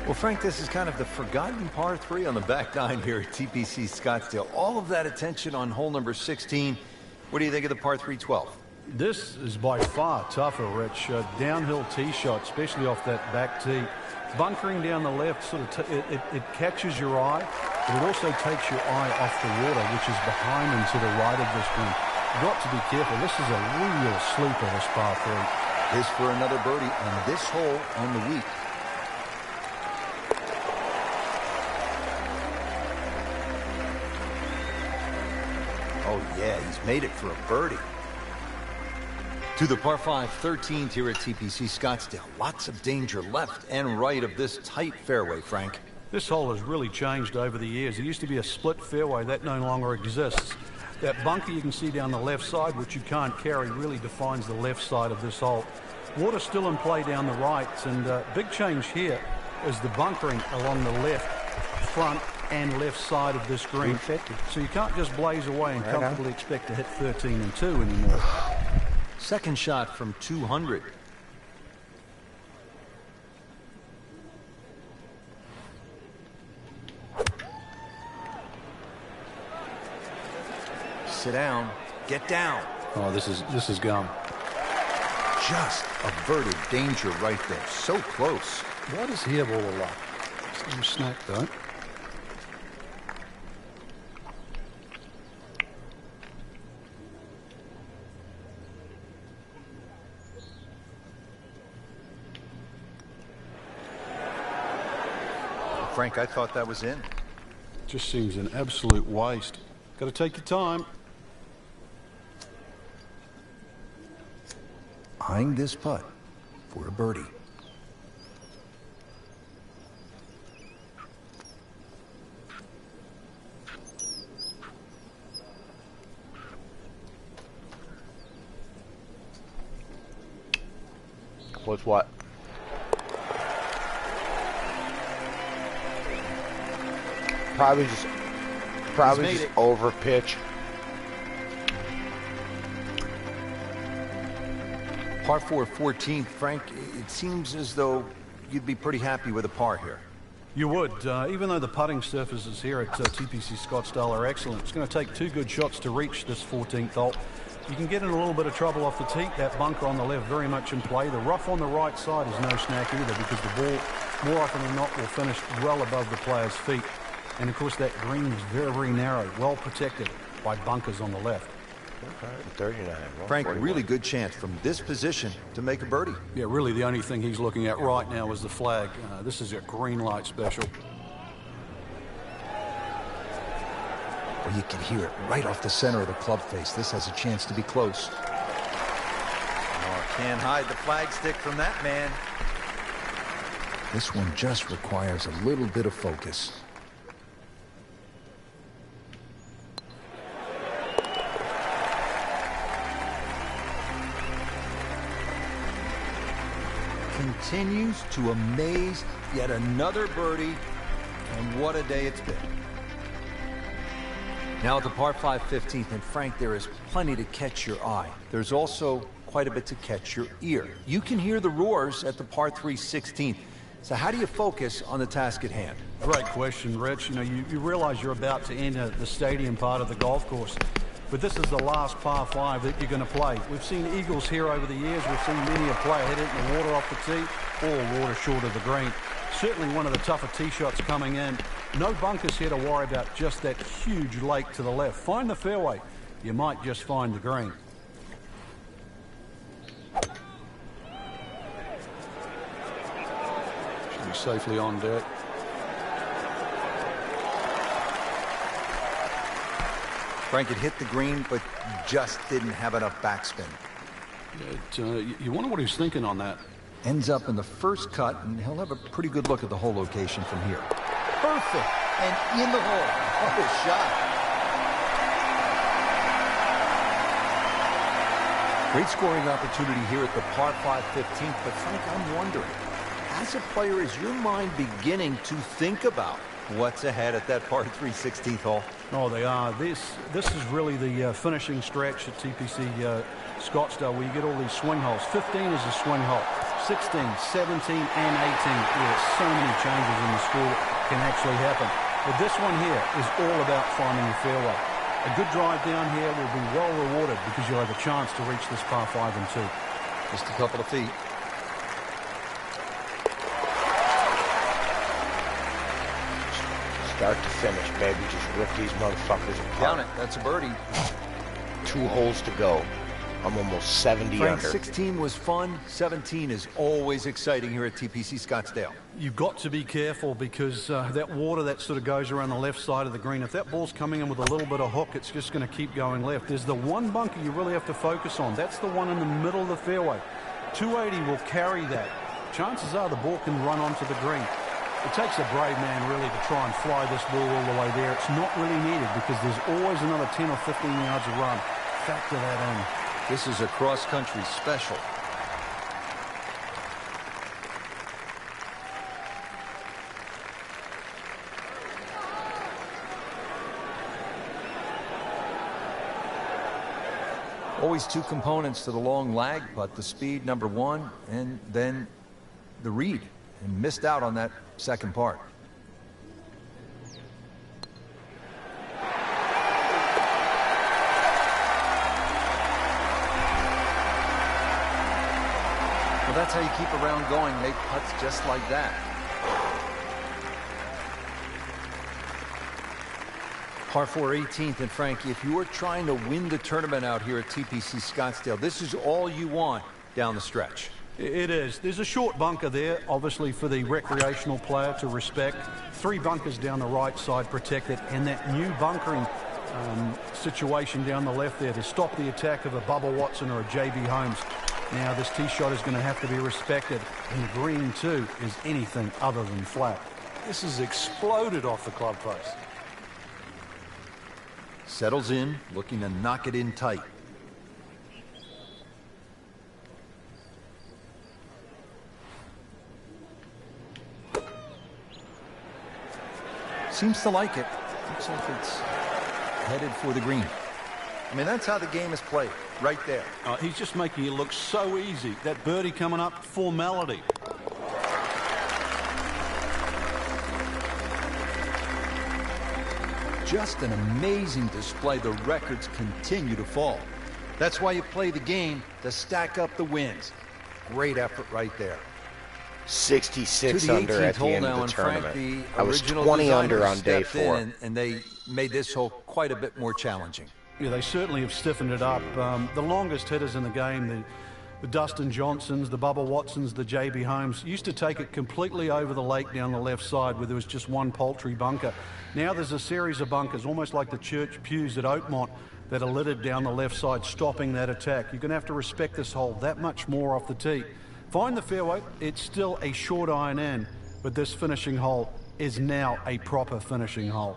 [SPEAKER 2] Well, Frank, this is kind of the forgotten par 3 on the back nine here at TPC Scottsdale. All of that attention on hole number 16. What do you think of the par 3 12?
[SPEAKER 3] This is by far tougher, Rich. Downhill tee shot, especially off that back tee. Bunkering down the left, sort of it catches your eye, but it also takes your eye off the water, which is behind and to the right of this green. You've got to be careful. This is a real sleeper, this par 3.
[SPEAKER 2] This for another birdie on this hole on the week. Oh, yeah, he's made it for a birdie. To the par 5 13th here at TPC Scottsdale. Lots of danger left and right of this tight fairway, Frank.
[SPEAKER 3] This hole has really changed over the years. There used to be a split fairway. That no longer exists. That bunker you can see down the left side, which you can't carry, really defines the left side of this hole. Water still in play down the right, and big change here is the bunkering along the left, front and left side of this green.
[SPEAKER 1] 350.
[SPEAKER 3] So you can't just blaze away and comfortably expect to hit 13 and 2 anymore.
[SPEAKER 4] Second shot from 200.
[SPEAKER 2] Sit down. Get down.
[SPEAKER 3] Oh, this is gum.
[SPEAKER 2] Just averted danger right there. So close.
[SPEAKER 3] Why does he have all the luck? Some snack though.
[SPEAKER 2] Frank, I thought that was in.
[SPEAKER 3] Just seems an absolute waste. Got to take your time.
[SPEAKER 4] Eyeing this putt for a birdie.
[SPEAKER 1] What's what? Probably just over pitch.
[SPEAKER 2] Par 4, 14th. Frank, it seems as though you'd be pretty happy with a par here.
[SPEAKER 3] You would, even though the putting surfaces here at TPC Scottsdale are excellent. It's going to take 2 good shots to reach this 14th hole. You can get in a little bit of trouble off the tee. That bunker on the left very much in play. The rough on the right side is no snack either, because the ball, more often than not, will finish well above the player's feet. And of course that green is very, very narrow, well protected by bunkers on the left.
[SPEAKER 1] 139.
[SPEAKER 2] Frank, a really good chance from this position to make a birdie.
[SPEAKER 3] Yeah, really the only thing he's looking at right now is the flag. This is a green light special.
[SPEAKER 4] Well, you can hear it right off the center of the club face. This has a chance to be close.
[SPEAKER 2] Oh, can't hide the flagstick from that man.
[SPEAKER 4] This one just requires a little bit of focus.
[SPEAKER 2] Continues to amaze. Yet another birdie, and what a day it's been.
[SPEAKER 5] Now at the par 5 15th, and Frank, there is plenty to catch your eye.
[SPEAKER 2] There's also quite a bit to catch your ear. You can hear the roars at the par 3 16th. So how do you focus on the task at hand?
[SPEAKER 3] Great question, Rich. You know, you realize you're about to enter the stadium part of the golf course. But this is the last par 5 that you're going to play. We've seen eagles here over the years. We've seen many a player hit it in the water off the tee, all water short of the green. Certainly one of the tougher tee shots coming in. No bunkers here to worry about, just that huge lake to the left. Find the fairway. You might just find the green. Should be safely on deck.
[SPEAKER 2] Frank had hit the green, but just didn't have enough backspin.
[SPEAKER 3] You wonder what he's thinking on that.
[SPEAKER 4] Ends up in the first cut, and he'll have a pretty good look at the hole location from here.
[SPEAKER 2] Perfect, and in the hole. What a shot.
[SPEAKER 5] Great scoring opportunity here at the par 5 15th, but Frank, I'm wondering, as a player, is your mind beginning to think about
[SPEAKER 2] What's ahead at that par 3 16th hole?
[SPEAKER 3] Oh, they are. This is really the finishing stretch at TPC Scottsdale, where you get all these swing holes. 15 is a swing hole. 16, 17, and 18. There's so many changes in the score that can actually happen. But this one here is all about finding the fairway. A good drive down here will be well rewarded, because you'll have a chance to reach this par 5 and 2.
[SPEAKER 2] Just a couple of feet.
[SPEAKER 1] Start to finish, baby. Just rip these motherfuckers apart.
[SPEAKER 2] Down it. That's a birdie.
[SPEAKER 1] 2 holes to go. I'm almost 70
[SPEAKER 2] Frank,
[SPEAKER 1] under.
[SPEAKER 2] 16 was fun. 17 is always exciting here at TPC Scottsdale.
[SPEAKER 3] You've got to be careful, because that water that sort of goes around the left side of the green, if that ball's coming in with a little bit of hook, it's just going to keep going left. There's the one bunker you really have to focus on. That's the one in the middle of the fairway. 280 will carry that. Chances are the ball can run onto the green. It takes a brave man really to try and fly this ball all the way there. It's not really needed because there's always another 10 or 15 yards of run. Factor that in.
[SPEAKER 5] This is a cross-country special. Always two components to the long lag, but the speed, number one, and then the read. And missed out on that second part. Well, that's how you keep a round going. Make putts just like that. Par 4 18th, and Frankie, if you are trying to win the tournament out here at TPC Scottsdale, this is all you want down the stretch.
[SPEAKER 3] It is. There's a short bunker there, obviously for the recreational player to respect. 3 bunkers down the right side protected, and that new bunkering situation down the left there to stop the attack of a Bubba Watson or a JB Holmes. Now this tee shot is going to have to be respected, and the green too is anything other than flat.
[SPEAKER 6] This has exploded off the club face.
[SPEAKER 5] Settles in, looking to knock it in tight. Seems to like it. Looks like it's headed for the green. I mean, that's how the game is played, right there.
[SPEAKER 3] He's just making it look so easy. That birdie coming up, formality.
[SPEAKER 5] Just an amazing display. The records continue to fall. That's why you play the game, to stack up the wins. Great effort right there.
[SPEAKER 1] 66 under at the end of the tournament. I was 20 under on day 4.
[SPEAKER 5] And they made this hole quite a bit more challenging.
[SPEAKER 3] Yeah, they certainly have stiffened it up. The longest hitters in the game, the Dustin Johnsons, the Bubba Watsons, the JB Holmes, used to take it completely over the lake down the left side where there was just one paltry bunker. Now there's a series of bunkers, almost like the church pews at Oakmont, that are littered down the left side, stopping that attack. You're going to have to respect this hole that much more off the tee. Find the fairway. It's still a short iron in, but this finishing hole is now a proper finishing hole.